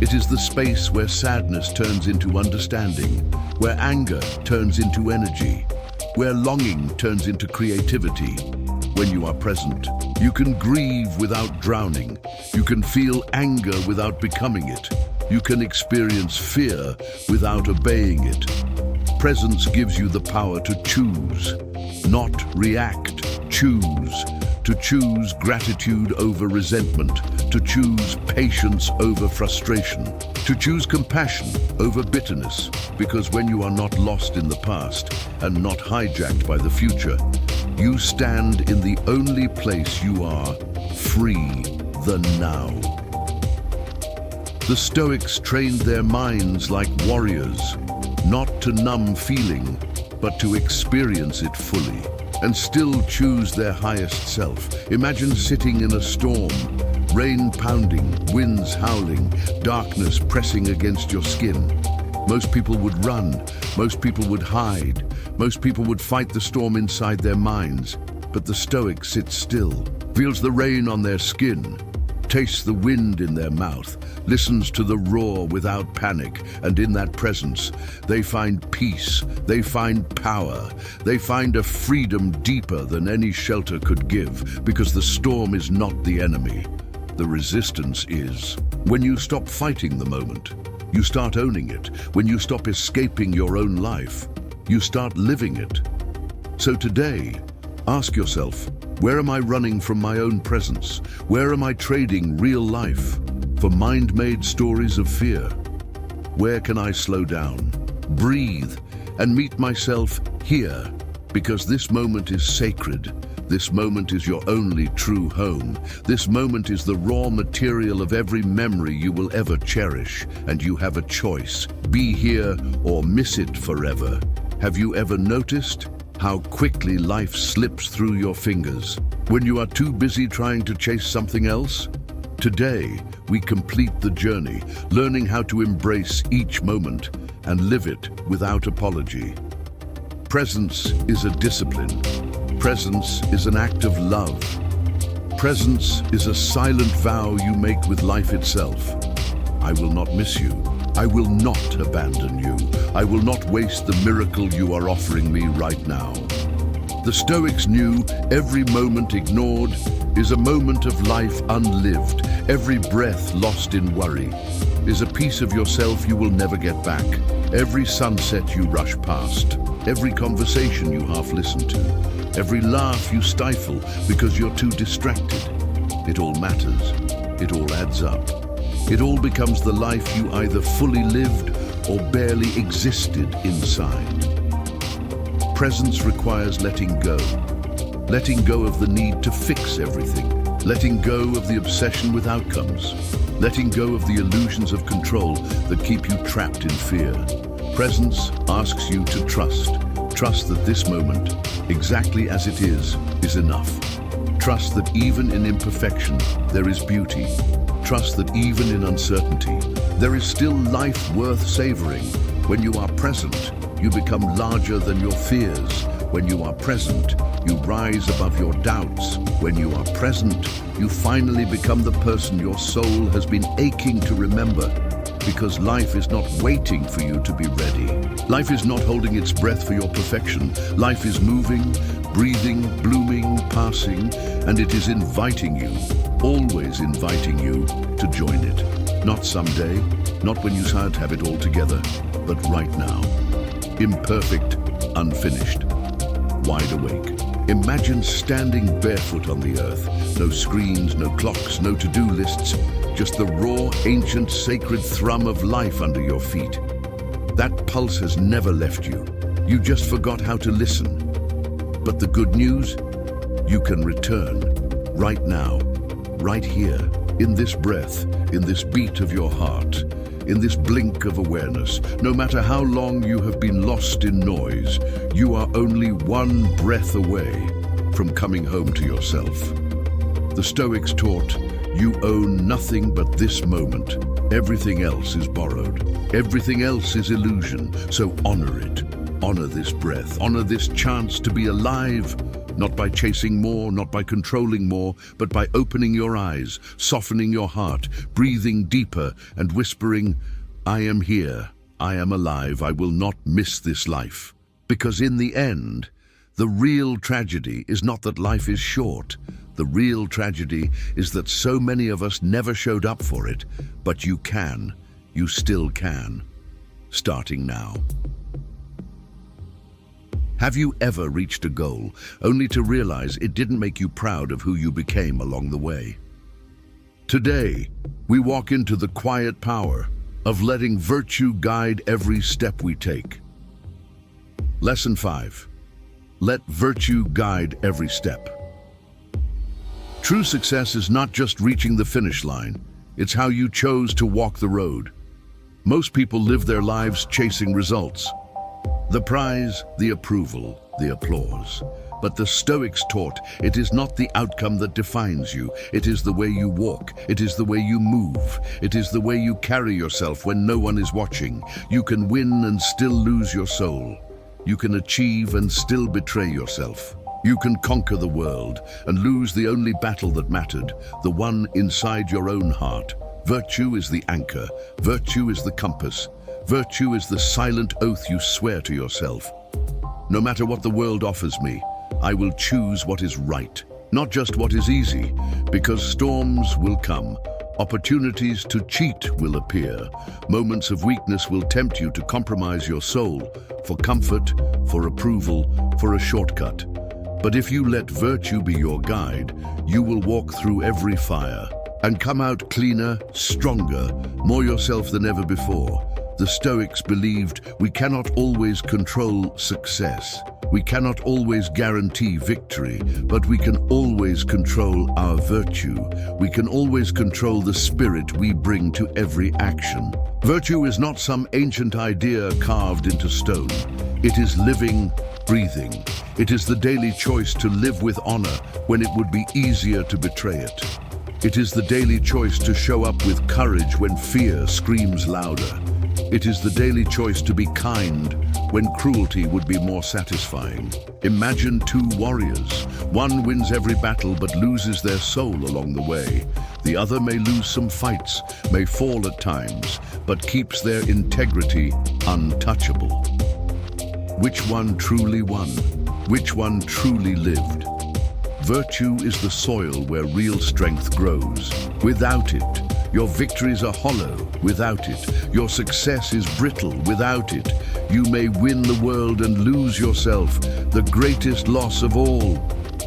It is the space where sadness turns into understanding, where anger turns into energy, where longing turns into creativity. When you are present, you can grieve without drowning. You can feel anger without becoming it. You can experience fear without obeying it. Presence gives you the power to choose, not react. Choose. To choose gratitude over resentment. To choose patience over frustration. To choose compassion over bitterness. Because when you are not lost in the past and not hijacked by the future, you stand in the only place you are free, the now. The Stoics trained their minds like warriors, not to numb feeling, but to experience it fully, and still choose their highest self. Imagine sitting in a storm, rain pounding, winds howling, darkness pressing against your skin. Most people would run, most people would hide, most people would fight the storm inside their minds. But the Stoic sits still, feels the rain on their skin, tastes the wind in their mouth, listens to the roar without panic, and in that presence, they find peace, they find power, they find a freedom deeper than any shelter could give, because the storm is not the enemy. The resistance is. When you stop fighting the moment, you start owning it. When you stop escaping your own life, you start living it. So today, ask yourself, Where am I running from my own presence? Where am I trading real life for mind-made stories of fear? Where can I slow down, breathe, and meet myself here? Because this moment is sacred. This moment is your only true home. This moment is the raw material of every memory you will ever cherish, and you have a choice. Be here or miss it forever. Have you ever noticed how quickly life slips through your fingers when you are too busy trying to chase something else? Today, we complete the journey, learning how to embrace each moment and live it without apology. Presence is a discipline. Presence is an act of love. Presence is a silent vow you make with life itself. I will not miss you. I will not abandon you. I will not waste the miracle you are offering me right now. The Stoics knew every moment ignored is a moment of life unlived. Every breath lost in worry is a piece of yourself you will never get back. Every sunset you rush past, every conversation you half listen to, every laugh you stifle because you're too distracted. It all matters. It all adds up. It all becomes the life you either fully lived or barely existed inside. Presence requires letting go. Letting go of the need to fix everything. Letting go of the obsession with outcomes. Letting go of the illusions of control that keep you trapped in fear. Presence asks you to trust. Trust that this moment, exactly as it is enough. Trust that even in imperfection, there is beauty. Trust that even in uncertainty, there is still life worth savoring. When you are present, you become larger than your fears. When you are present, you rise above your doubts. When you are present, you finally become the person your soul has been aching to remember. Because life is not waiting for you to be ready. Life is not holding its breath for your perfection. Life is moving, breathing, blooming, passing, and it is inviting you, always inviting you to join it. Not someday, not when you have it all together, but right now. Imperfect, unfinished, wide awake. Imagine standing barefoot on the earth. No screens, no clocks, no to-do lists, just the raw, ancient, sacred thrum of life under your feet. That pulse has never left you. You just forgot how to listen. But the good news? You can return. Right now. Right here. In this breath. In this beat of your heart. In this blink of awareness. No matter how long you have been lost in noise, you are only one breath away from coming home to yourself. The Stoics taught, you own nothing but this moment. Everything else is borrowed. Everything else is illusion. So honor it. Honor this breath. Honor this chance to be alive. Not by chasing more, not by controlling more, but by opening your eyes, softening your heart, breathing deeper and whispering, I am here. I am alive. I will not miss this life. Because in the end, the real tragedy is not that life is short. The real tragedy is that so many of us never showed up for it, but you can. You still can. Starting now. Have you ever reached a goal only to realize it didn't make you proud of who you became along the way? Today, we walk into the quiet power of letting virtue guide every step we take. Lesson 5. Let virtue guide every step. True success is not just reaching the finish line, it's how you chose to walk the road. Most people live their lives chasing results. The prize, the approval, the applause. But the Stoics taught it is not the outcome that defines you. It is the way you walk. It is the way you move. It is the way you carry yourself when no one is watching. You can win and still lose your soul. You can achieve and still betray yourself. You can conquer the world and lose the only battle that mattered, the one inside your own heart. Virtue is the anchor. Virtue is the compass. Virtue is the silent oath you swear to yourself. No matter what the world offers me, I will choose what is right, not just what is easy, because storms will come. Opportunities to cheat will appear. Moments of weakness will tempt you to compromise your soul for comfort, for approval, for a shortcut. But if you let virtue be your guide, you will walk through every fire and come out cleaner, stronger, more yourself than ever before. The Stoics believed we cannot always control success. We cannot always guarantee victory, but we can always control our virtue. We can always control the spirit we bring to every action. Virtue is not some ancient idea carved into stone. It is living, breathing. It is the daily choice to live with honor when it would be easier to betray it. It is the daily choice to show up with courage when fear screams louder. It is the daily choice to be kind when cruelty would be more satisfying. Imagine two warriors. One wins every battle but loses their soul along the way. The other may lose some fights, may fall at times, but keeps their integrity untouchable. Which one truly won? Which one truly lived? Virtue is the soil where real strength grows. Without it, your victories are hollow. Without it, your success is brittle. Without it, you may win the world and lose yourself, the greatest loss of all.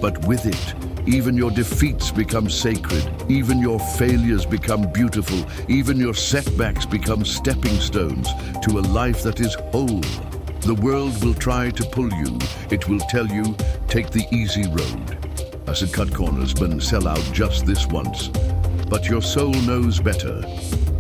But with it, even your defeats become sacred. Even your failures become beautiful. Even your setbacks become stepping stones to a life that is whole. The world will try to pull you. It will tell you, take the easy road. I said cut corners, but sell out just this once. But your soul knows better.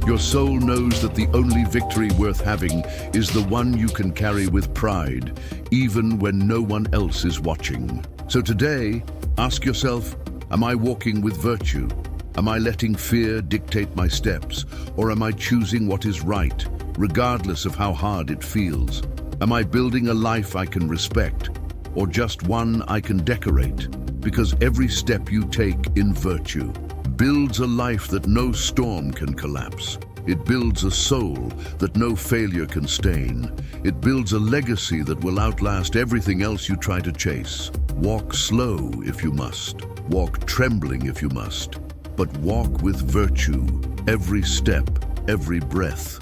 Your soul knows that the only victory worth having is the one you can carry with pride, even when no one else is watching. So today, ask yourself, am I walking with virtue? Am I letting fear dictate my steps? Or am I choosing what is right, regardless of how hard it feels? Am I building a life I can respect, or just one I can decorate? Because every step you take in virtue builds a life that no storm can collapse. It builds a soul that no failure can stain. It builds a legacy that will outlast everything else you try to chase. Walk slow if you must. Walk trembling if you must. But walk with virtue, every step, every breath,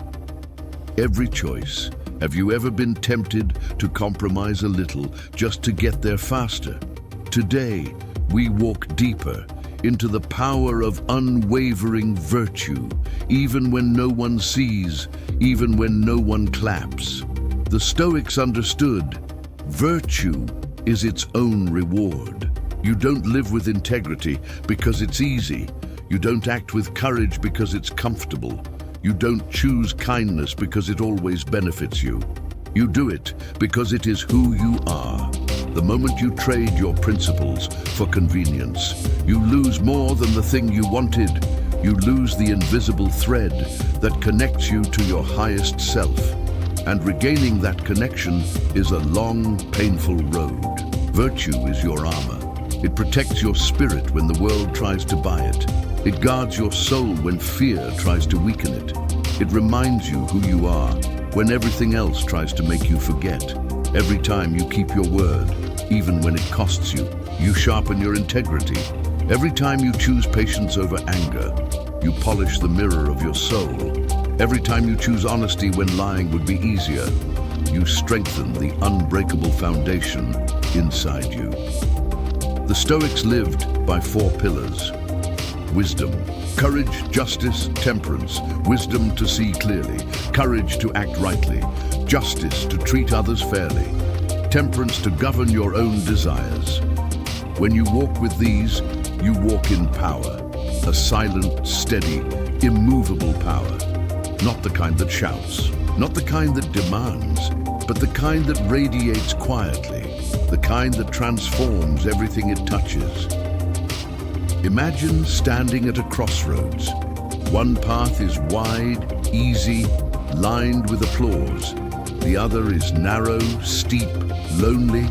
every choice. Have you ever been tempted to compromise a little just to get there faster? Today, we walk deeper into the power of unwavering virtue, even when no one sees, even when no one claps. The Stoics understood virtue is its own reward. You don't live with integrity because it's easy. You don't act with courage because it's comfortable. You don't choose kindness because it always benefits you. You do it because it is who you are. The moment you trade your principles for convenience, you lose more than the thing you wanted. You lose the invisible thread that connects you to your highest self. And regaining that connection is a long, painful road. Virtue is your armor. It protects your spirit when the world tries to buy it. It guards your soul when fear tries to weaken it. It reminds you who you are when everything else tries to make you forget. Every time you keep your word, even when it costs you, you sharpen your integrity. Every time you choose patience over anger, you polish the mirror of your soul. Every time you choose honesty when lying would be easier, you strengthen the unbreakable foundation inside you. The Stoics lived by 4 pillars. Wisdom, courage, justice, temperance. Wisdom to see clearly, courage to act rightly, justice to treat others fairly, temperance to govern your own desires. When you walk with these, you walk in power, a silent, steady, immovable power. Not the kind that shouts, not the kind that demands, but the kind that radiates quietly, the kind that transforms everything it touches. Imagine standing at a crossroads. One path is wide, easy, lined with applause. The other is narrow, steep, lonely,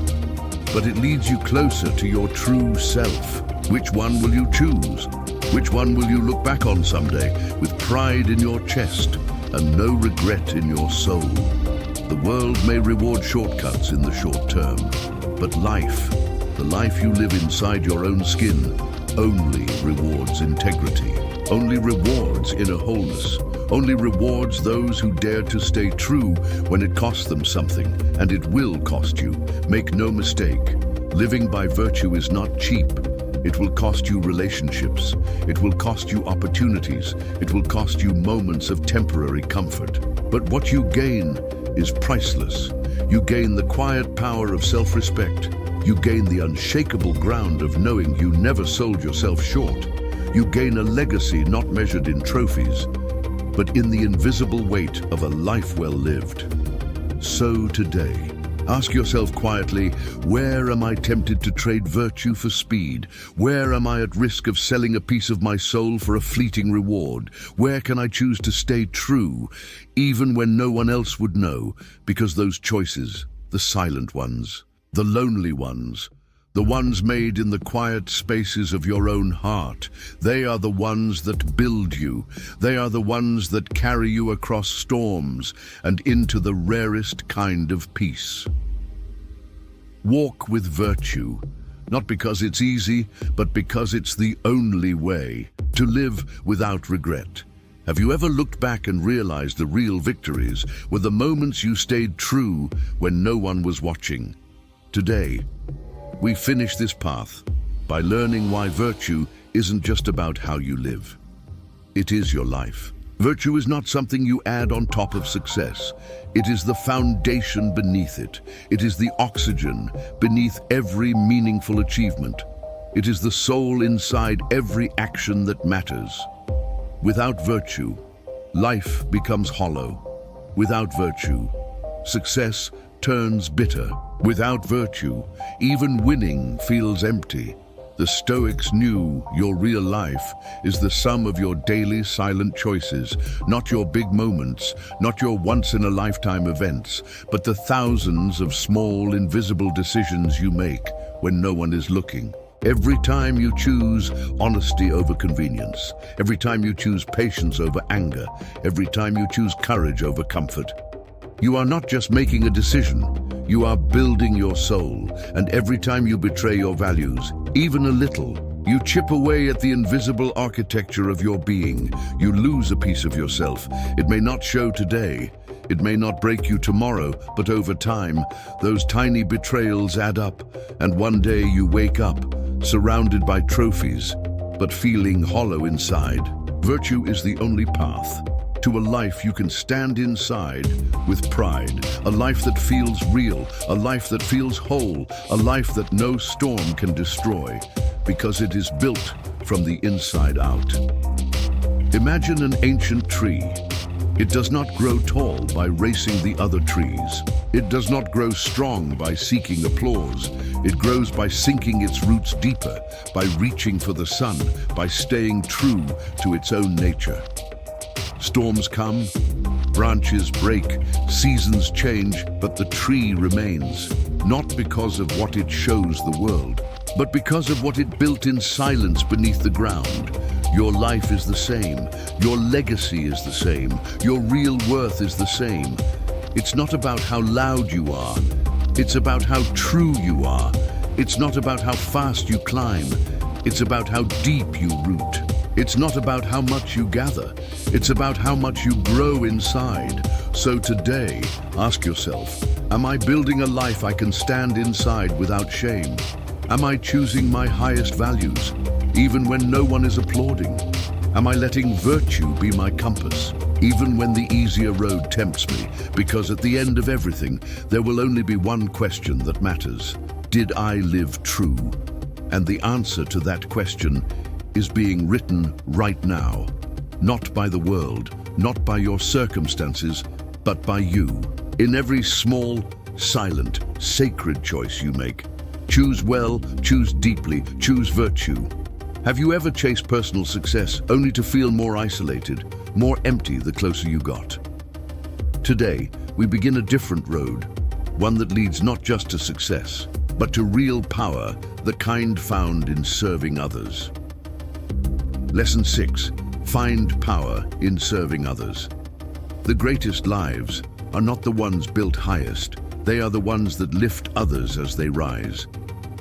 but it leads you closer to your true self. Which one will you choose? Which one will you look back on someday with pride in your chest and no regret in your soul? The world may reward shortcuts in the short term, but life, the life you live inside your own skin, only rewards integrity, only rewards inner wholeness, only rewards those who dare to stay true when it costs them something, and it will cost you. Make no mistake, Living by virtue is not cheap. It will cost you relationships. It will cost you opportunities. It will cost you moments of temporary comfort. But what you gain is priceless. You gain the quiet power of self-respect. You gain the unshakable ground of knowing you never sold yourself short. You gain a legacy not measured in trophies, but in the invisible weight of a life well lived. So today, ask yourself quietly, where am I tempted to trade virtue for speed? Where am I at risk of selling a piece of my soul for a fleeting reward? Where can I choose to stay true, even when no one else would know? Because those choices, the silent ones, the lonely ones, the ones made in the quiet spaces of your own heart, they are the ones that build you. They are the ones that carry you across storms and into the rarest kind of peace. Walk with virtue, not because it's easy, but because it's the only way to live without regret. Have you ever looked back and realized the real victories were the moments you stayed true when no one was watching? Today, we finish this path by learning why virtue isn't just about how you live. It is your life. Virtue is not something you add on top of success. It is the foundation beneath it. It is the oxygen beneath every meaningful achievement. It is the soul inside every action that matters. Without virtue, life becomes hollow. Without virtue, success turns bitter. Without virtue, even winning feels empty. The Stoics knew your real life is the sum of your daily silent choices, not your big moments, not your once-in-a-lifetime events, but the thousands of small, invisible decisions you make when no one is looking. Every time you choose honesty over convenience, every time you choose patience over anger, every time you choose courage over comfort, you are not just making a decision, you are building your soul, and every time you betray your values, even a little, you chip away at the invisible architecture of your being. You lose a piece of yourself. It may not show today, it may not break you tomorrow, but over time, those tiny betrayals add up, and one day you wake up, surrounded by trophies, but feeling hollow inside. Virtue is the only path to a life you can stand inside with pride, a life that feels real, a life that feels whole, a life that no storm can destroy, because it is built from the inside out. Imagine an ancient tree. It does not grow tall by racing the other trees. It does not grow strong by seeking applause. It grows by sinking its roots deeper, by reaching for the sun, by staying true to its own nature. Storms come, branches break, seasons change, but the tree remains, not because of what it shows the world, but because of what it built in silence beneath the ground. Your life is the same, your legacy is the same, your real worth is the same. It's not about how loud you are, it's about how true you are. It's not about how fast you climb, it's about how deep you root. It's not about how much you gather, it's about how much you grow inside. So today, ask yourself, am I building a life I can stand inside without shame? Am I choosing my highest values, even when no one is applauding? Am I letting virtue be my compass, even when the easier road tempts me? Because at the end of everything, there will only be one question that matters. Did I live true? And the answer to that question is being written right now. Not by the world, not by your circumstances, but by you. In every small, silent, sacred choice you make. Choose well, choose deeply, choose virtue. Have you ever chased personal success only to feel more isolated, more empty the closer you got? Today, we begin a different road, one that leads not just to success, but to real power, the kind found in serving others. Lesson 6. Find power in serving others. The greatest lives are not the ones built highest. They are the ones that lift others as they rise.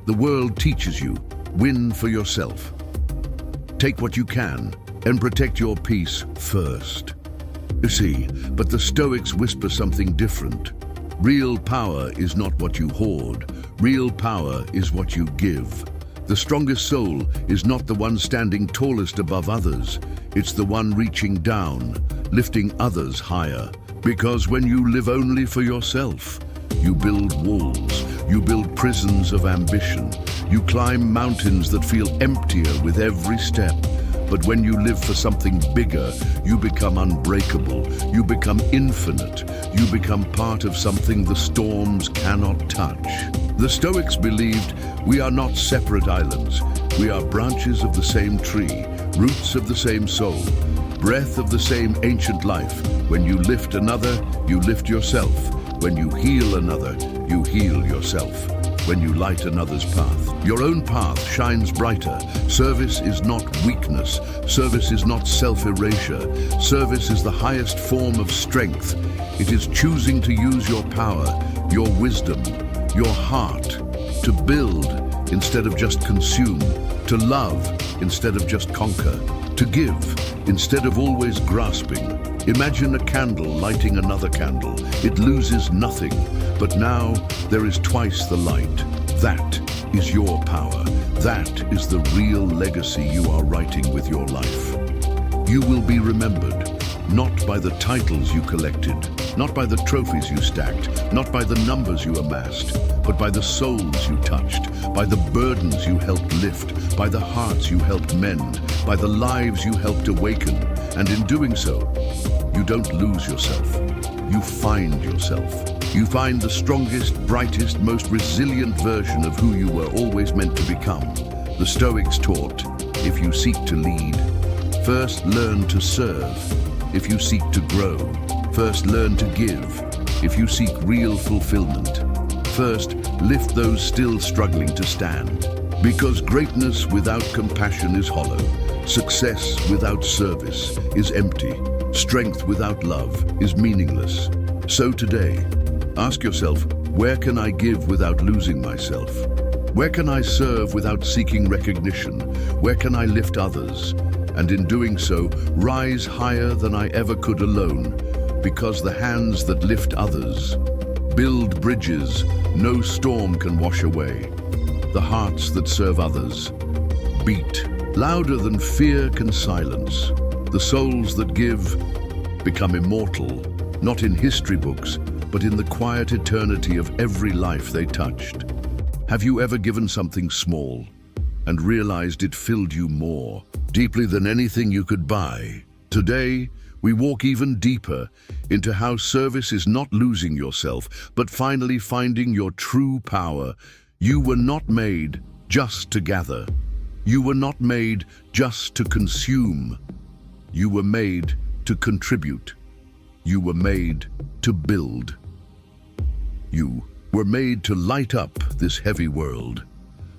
The world teaches you, win for yourself. Take what you can and protect your peace first. You see, but the Stoics whisper something different. Real power is not what you hoard. Real power is what you give. The strongest soul is not the one standing tallest above others. It's the one reaching down, lifting others higher. Because when you live only for yourself, you build walls, you build prisons of ambition, you climb mountains that feel emptier with every step. But when you live for something bigger, you become unbreakable, you become infinite, you become part of something the storms cannot touch. The Stoics believed we are not separate islands. We are branches of the same tree, roots of the same soul, breath of the same ancient life. When you lift another, you lift yourself. When you heal another, you heal yourself. When you light another's path, your own path shines brighter. Service is not weakness. Service is not self-erasure. Service is the highest form of strength. It is choosing to use your power, your wisdom, your heart, to build instead of just consume, to love instead of just conquer, to give instead of always grasping. Imagine a candle lighting another candle. It loses nothing, but now there is twice the light. That is your power. That is the real legacy you are writing with your life. You will be remembered, not by the titles you collected, not by the trophies you stacked, not by the numbers you amassed, but by the souls you touched, by the burdens you helped lift, by the hearts you helped mend, by the lives you helped awaken. And in doing so, you don't lose yourself. You find yourself. You find the strongest, brightest, most resilient version of who you were always meant to become. The Stoics taught, if you seek to lead, first learn to serve. If you seek to grow, first learn to give. If you seek real fulfillment, first lift those still struggling to stand. Because greatness without compassion is hollow. Success without service is empty. Strength without love is meaningless. So today, ask yourself, where can I give without losing myself? Where can I serve without seeking recognition? Where can I lift others? And in doing so, rise higher than I ever could alone, because the hands that lift others build bridges no storm can wash away. The hearts that serve others beat louder than fear can silence. The souls that give become immortal, not in history books, but in the quiet eternity of every life they touched. Have you ever given something small and realized it filled you more, deeply than anything you could buy? Today, we walk even deeper into how service is not losing yourself, but finally finding your true power. You were not made just to gather. You were not made just to consume. You were made to contribute. You were made to build. You were made to light up this heavy world.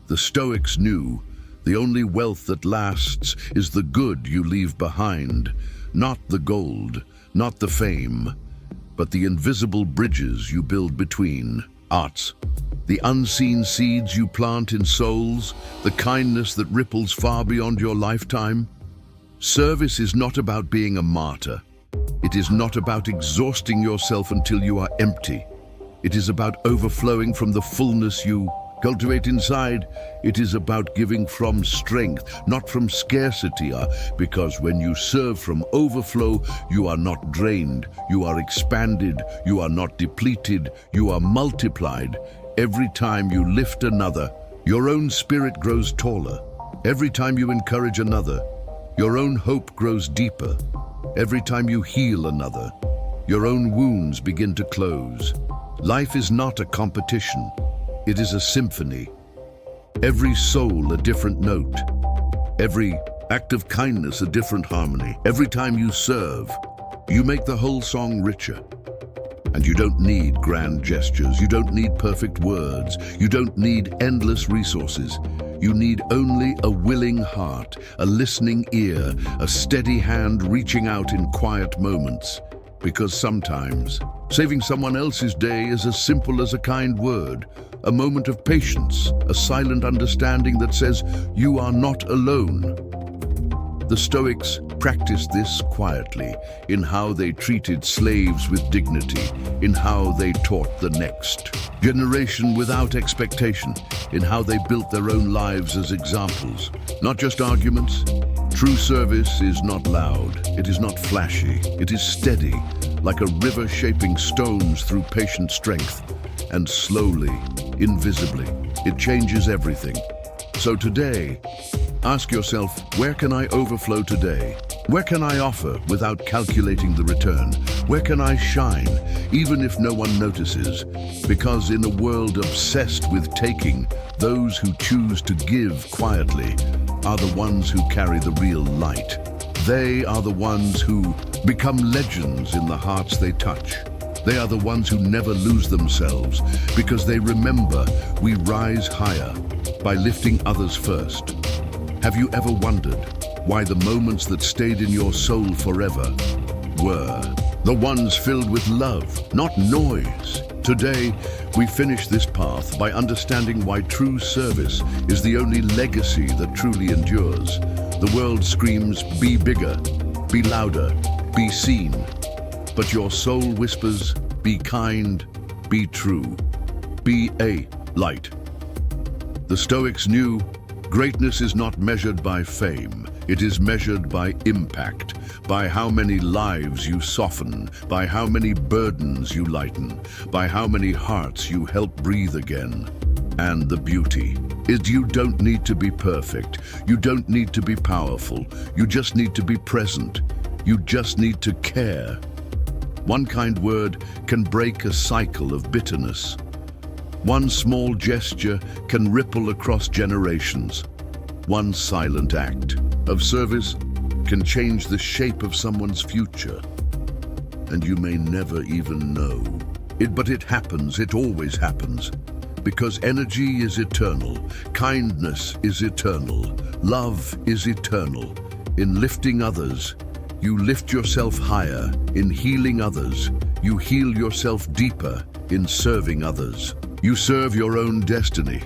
The Stoics knew the only wealth that lasts is the good you leave behind, not the gold, not the fame, but the invisible bridges you build between. Arts, the unseen seeds you plant in souls, the kindness that ripples far beyond your lifetime. Service is not about being a martyr. It is not about exhausting yourself until you are empty. It is about overflowing from the fullness you cultivate inside. It is about giving from strength, not from scarcity, because when you serve from overflow, you are not drained, you are expanded, you are not depleted, you are multiplied. Every time you lift another, your own spirit grows taller. Every time you encourage another, your own hope grows deeper. Every time you heal another, your own wounds begin to close. Life is not a competition. It is a symphony. Every soul a different note. Every act of kindness a different harmony. Every time you serve, you make the whole song richer. And you don't need grand gestures. You don't need perfect words. You don't need endless resources. You need only a willing heart, a listening ear, a steady hand reaching out in quiet moments. Because sometimes, saving someone else's day is as simple as a kind word, a moment of patience, a silent understanding that says, you are not alone. The Stoics practiced this quietly, in how they treated slaves with dignity, in how they taught the next generation without expectation, in how they built their own lives as examples, not just arguments. True service is not loud, it is not flashy, it is steady, like a river shaping stones through patient strength, and slowly, invisibly, it changes everything. So today, ask yourself, where can I overflow today? Where can I offer without calculating the return? Where can I shine, even if no one notices? Because in a world obsessed with taking, those who choose to give quietly are the ones who carry the real light. They are the ones who become legends in the hearts they touch. They are the ones who never lose themselves because they remember we rise higher by lifting others first. Have you ever wondered why the moments that stayed in your soul forever were the ones filled with love, not noise? Today, we finish this path by understanding why true service is the only legacy that truly endures. The world screams, be bigger, be louder, be seen. But your soul whispers, be kind, be true, be a light. The Stoics knew greatness is not measured by fame. It is measured by impact, by how many lives you soften, by how many burdens you lighten, by how many hearts you help breathe again. And the beauty is you don't need to be perfect. You don't need to be powerful. You just need to be present. You just need to care. One kind word can break a cycle of bitterness. One small gesture can ripple across generations. One silent act of service can change the shape of someone's future. And you may never even know it, but it happens, it always happens. Because energy is eternal, kindness is eternal, love is eternal. In lifting others, you lift yourself higher. In healing others, you heal yourself deeper. In serving others, you serve your own destiny.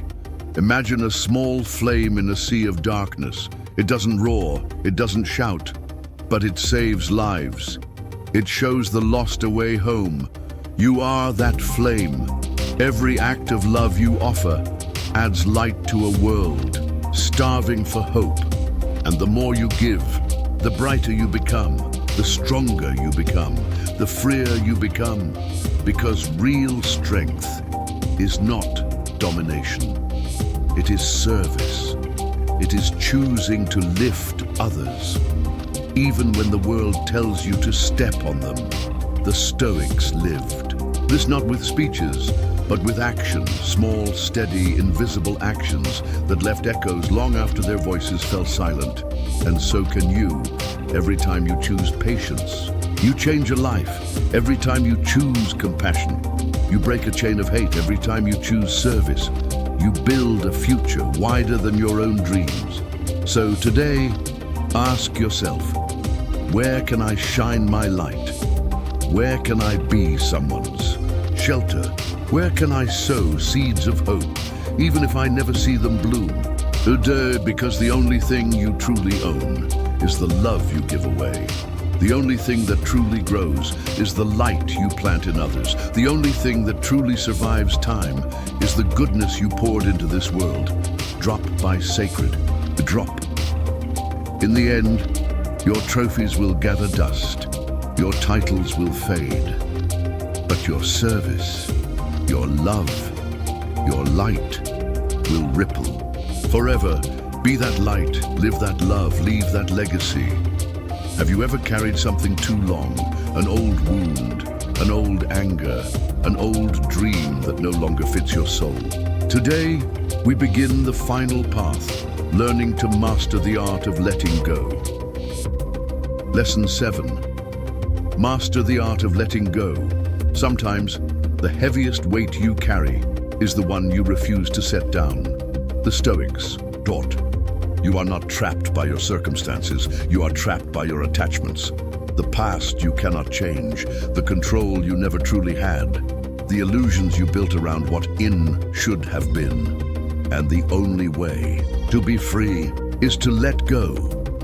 Imagine a small flame in a sea of darkness. It doesn't roar, it doesn't shout, but it saves lives. It shows the lost a way home. You are that flame. Every act of love you offer adds light to a world starving for hope. And the more you give, the brighter you become, the stronger you become, the freer you become. Because real strength is not domination. It is service. It is choosing to lift others, even when the world tells you to step on them. The Stoics lived this not with speeches, but with action, small, steady, invisible actions that left echoes long after their voices fell silent. And so can you. Every time you choose patience, you change a life. Every time you choose compassion, you break a chain of hate. Every time you choose service, you build a future wider than your own dreams. So today, ask yourself, where can I shine my light? Where can I be someone's shelter? Where can I sow seeds of hope, even if I never see them bloom? Because the only thing you truly own is the love you give away. The only thing that truly grows is the light you plant in others. The only thing that truly survives time is the goodness you poured into this world, drop by sacred drop. In the end, your trophies will gather dust, your titles will fade, but your service, your love, your light will ripple. Forever, be that light, live that love, leave that legacy. Have you ever carried something too long? An old wound, an old anger, an old dream that no longer fits your soul? Today, we begin the final path, learning to master the art of letting go. Lesson 7. Master the art of letting go. Sometimes, the heaviest weight you carry is the one you refuse to set down. The Stoics taught, you are not trapped by your circumstances, you are trapped by your attachments. The past you cannot change, the control you never truly had, the illusions you built around what in should have been. And the only way to be free is to let go.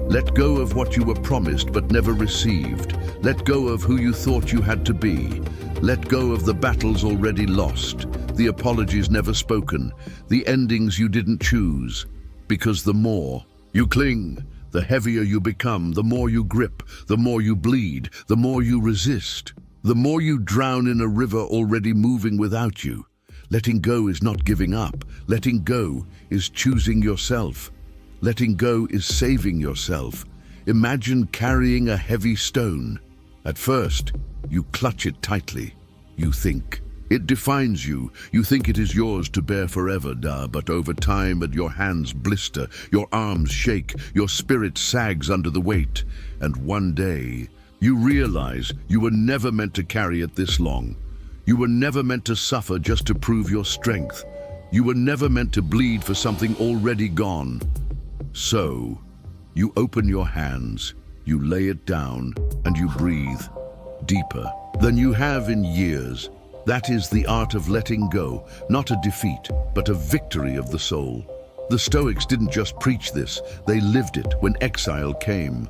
Let go of what you were promised but never received. Let go of who you thought you had to be. Let go of the battles already lost, the apologies never spoken, the endings you didn't choose. Because the more you cling, the heavier you become, the more you grip, the more you bleed, the more you resist, the more you drown in a river already moving without you. Letting go is not giving up. Letting go is choosing yourself. Letting go is saving yourself. Imagine carrying a heavy stone. At first, you clutch it tightly. You think it defines you. You think it is yours to bear forever, but over time your hands blister, your arms shake, your spirit sags under the weight. And one day, you realize you were never meant to carry it this long. You were never meant to suffer just to prove your strength. You were never meant to bleed for something already gone. So, you open your hands, you lay it down, and you breathe deeper than you have in years. That is the art of letting go, not a defeat, but a victory of the soul. The Stoics didn't just preach this, they lived it when exile came.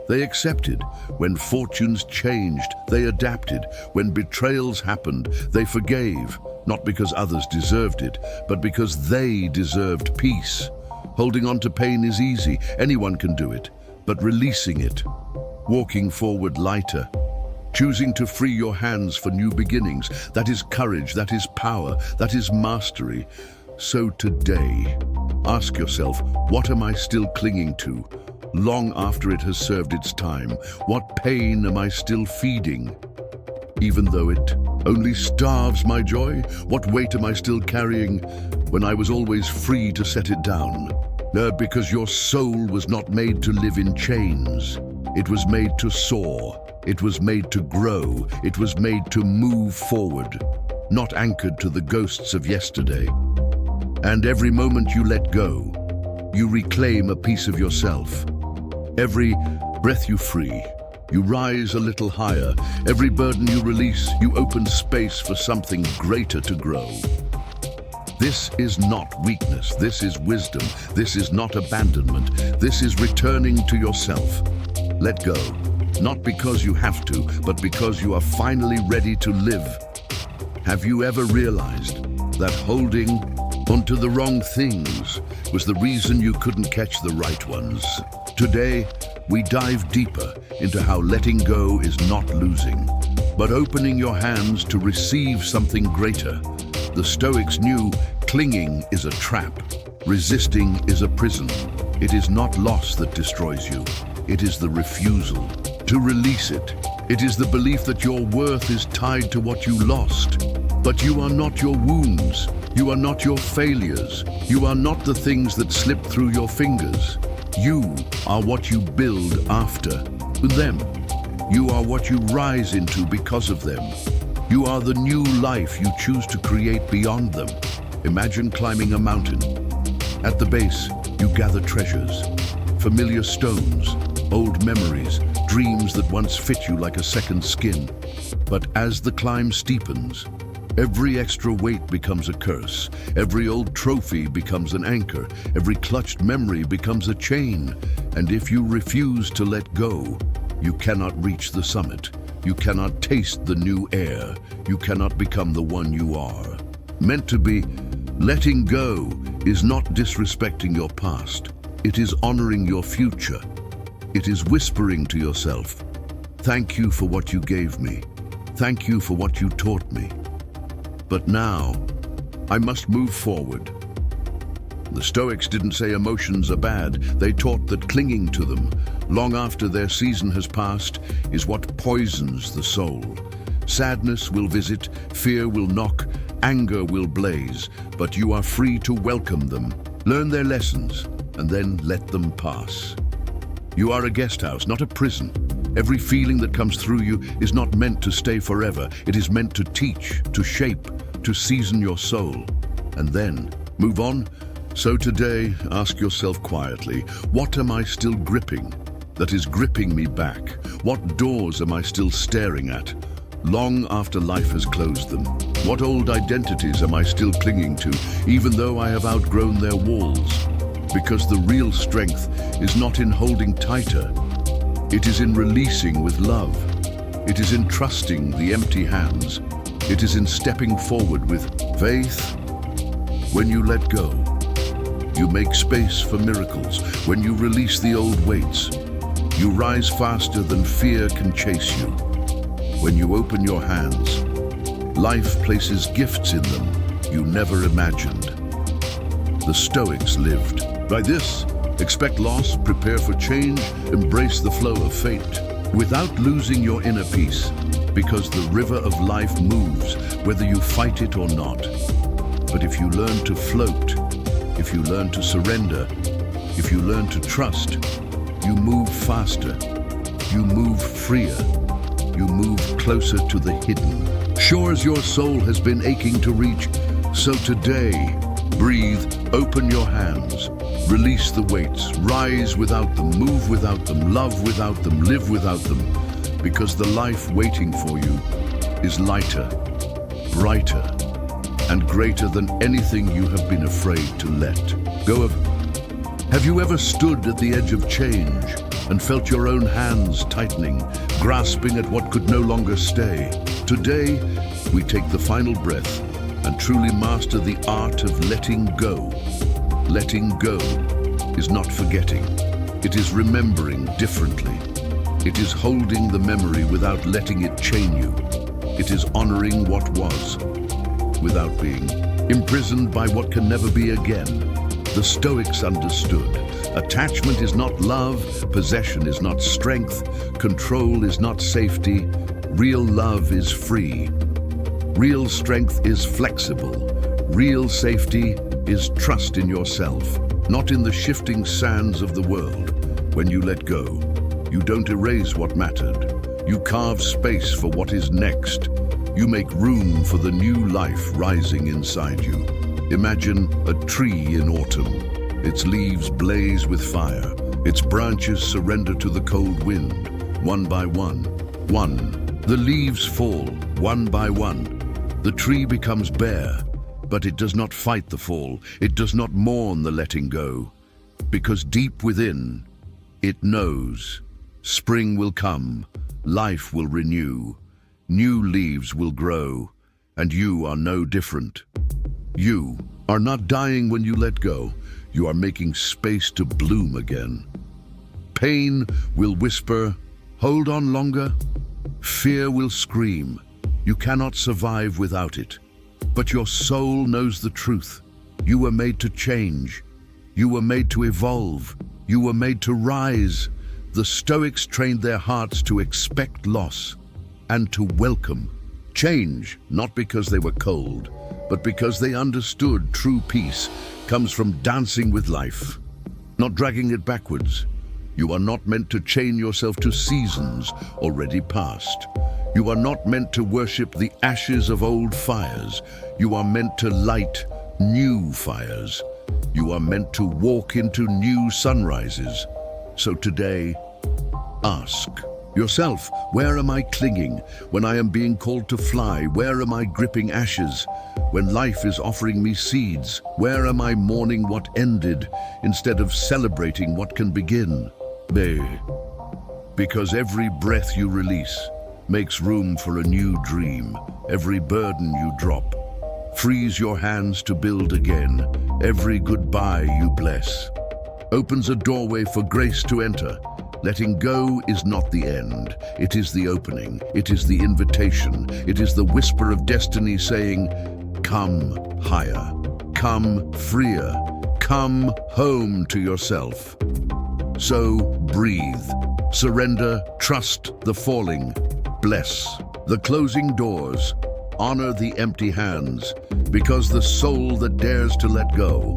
They accepted. When fortunes changed, they adapted. When betrayals happened, they forgave, not because others deserved it, but because they deserved peace. Holding on to pain is easy, anyone can do it, but releasing it, walking forward lighter, choosing to free your hands for new beginnings, that is courage, that is power, that is mastery. So today, ask yourself, what am I still clinging to? Long after it has served its time, what pain am I still feeding? Even though it only starves my joy, what weight am I still carrying when I was always free to set it down? Because your soul was not made to live in chains. It was made to soar. It was made to grow. It was made to move forward, not anchored to the ghosts of yesterday. And every moment you let go, you reclaim a piece of yourself. Every breath you free, you rise a little higher. Every burden you release, you open space for something greater to grow. This is not weakness, this is wisdom. This is not abandonment, this is returning to yourself. Let go, not because you have to, but because you are finally ready to live. Have you ever realized that holding onto the wrong things was the reason you couldn't catch the right ones? Today, we dive deeper into how letting go is not losing, but opening your hands to receive something greater. The Stoics knew clinging is a trap, resisting is a prison. It is not loss that destroys you, it is the refusal to release it. It is the belief that your worth is tied to what you lost. But you are not your wounds, you are not your failures, you are not the things that slip through your fingers. You are what you build after them. You are what you rise into because of them. You are the new life you choose to create beyond them. Imagine climbing a mountain. At the base, you gather treasures, familiar stones, old memories, dreams that once fit you like a second skin. But as the climb steepens, every extra weight becomes a curse. Every old trophy becomes an anchor. Every clutched memory becomes a chain. And if you refuse to let go, you cannot reach the summit. You cannot taste the new air. You cannot become the one you are meant to be. Letting go is not disrespecting your past. It is honoring your future. It is whispering to yourself, thank you for what you gave me. Thank you for what you taught me. But now, I must move forward. The Stoics didn't say emotions are bad. They taught that clinging to them, long after their season has passed, is what poisons the soul. Sadness will visit, fear will knock, anger will blaze, but you are free to welcome them, learn their lessons, and then let them pass. You are a guest house, not a prison. Every feeling that comes through you is not meant to stay forever. It is meant to teach, to shape, to season your soul, and then move on. So today, ask yourself quietly, what am I still gripping that is gripping me back? What doors am I still staring at, long after life has closed them? What old identities am I still clinging to, even though I have outgrown their walls? Because the real strength is not in holding tighter. It is in releasing with love. It is in trusting the empty hands. It is in stepping forward with faith. When you let go, you make space for miracles. When you release the old weights, you rise faster than fear can chase you. When you open your hands, life places gifts in them you never imagined. The Stoics lived by this: expect loss, prepare for change, embrace the flow of fate, without losing your inner peace, because the river of life moves, whether you fight it or not. But if you learn to float, if you learn to surrender, if you learn to trust, you move faster, you move freer, you move closer to the hidden. Shores your soul has been aching to reach, so today, breathe, open your hands, release the weights, rise without them, move without them, love without them, live without them, because the life waiting for you is lighter, brighter, and greater than anything you have been afraid to let go of. Have you ever stood at the edge of change and felt your own hands tightening, grasping at what could no longer stay? Today, we take the final breath and truly master the art of letting go. Letting go is not forgetting. It is remembering differently. It is holding the memory without letting it chain you. It is honoring what was, without being imprisoned by what can never be again. The Stoics understood. Attachment is not love, possession is not strength, control is not safety. Real love is free. Real strength is flexible. Real safety is trust in yourself, not in the shifting sands of the world. When you let go, you don't erase what mattered. You carve space for what is next. You make room for the new life rising inside you. Imagine a tree in autumn. Its leaves blaze with fire. Its branches surrender to the cold wind, one by one. The leaves fall, one by one. The tree becomes bare, but it does not fight the fall. It does not mourn the letting go, because deep within, it knows spring will come, life will renew, new leaves will grow, and you are no different. You are not dying when you let go. You are making space to bloom again. Pain will whisper, hold on longer. Fear will scream, you cannot survive without it. But your soul knows the truth. You were made to change. You were made to evolve. You were made to rise. The Stoics trained their hearts to expect loss and to welcome change, not because they were cold, but because they understood true peace comes from dancing with life, not dragging it backwards. You are not meant to chain yourself to seasons already past. You are not meant to worship the ashes of old fires. You are meant to light new fires. You are meant to walk into new sunrises. So today, ask yourself, where am I clinging when I am being called to fly? Where am I gripping ashes when life is offering me seeds? Where am I mourning what ended instead of celebrating what can begin? Because every breath you release makes room for a new dream. Every burden you drop frees your hands to build again. Every goodbye you bless opens a doorway for grace to enter. Letting go is not the end. It is the opening. It is the invitation. It is the whisper of destiny saying, come higher, come freer, come home to yourself. So breathe, surrender, trust the falling, bless the closing doors, honor the empty hands, because the soul that dares to let go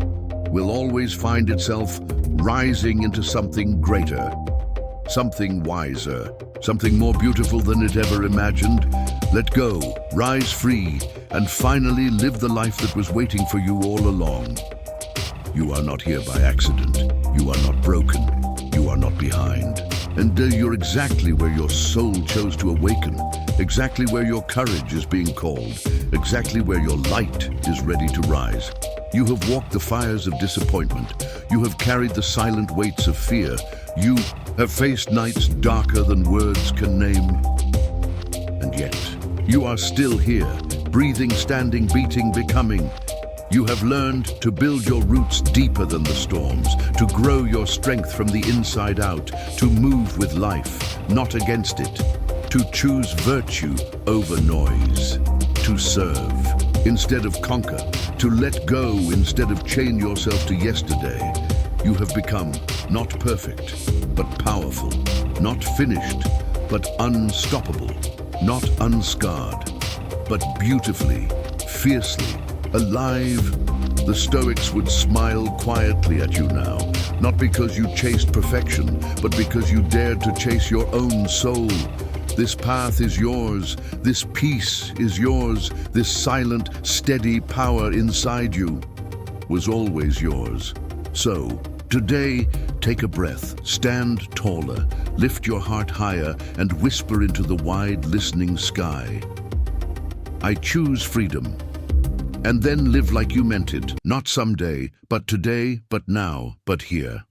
will always find itself rising into something greater, something wiser, something more beautiful than it ever imagined. Let go, rise free, and finally live the life that was waiting for you all along. You are not here by accident. You are not broken. You are not behind. And you're exactly where your soul chose to awaken, exactly where your courage is being called, exactly where your light is ready to rise. You have walked the fires of disappointment. You have carried the silent weights of fear. You have faced nights darker than words can name. And yet, you are still here, breathing, standing, beating, becoming. You have learned to build your roots deeper than the storms, to grow your strength from the inside out, to move with life, not against it, to choose virtue over noise, to serve instead of conquer, to let go instead of chain yourself to yesterday. You have become not perfect, but powerful, not finished, but unstoppable, not unscarred, but beautifully, fiercely, alive. The Stoics would smile quietly at you now, not because you chased perfection, but because you dared to chase your own soul. This path is yours, this peace is yours, this silent, steady power inside you was always yours. So, today, take a breath, stand taller, lift your heart higher, and whisper into the wide, listening sky. I choose freedom. And then live like you meant it, not someday, but today, but now, but here.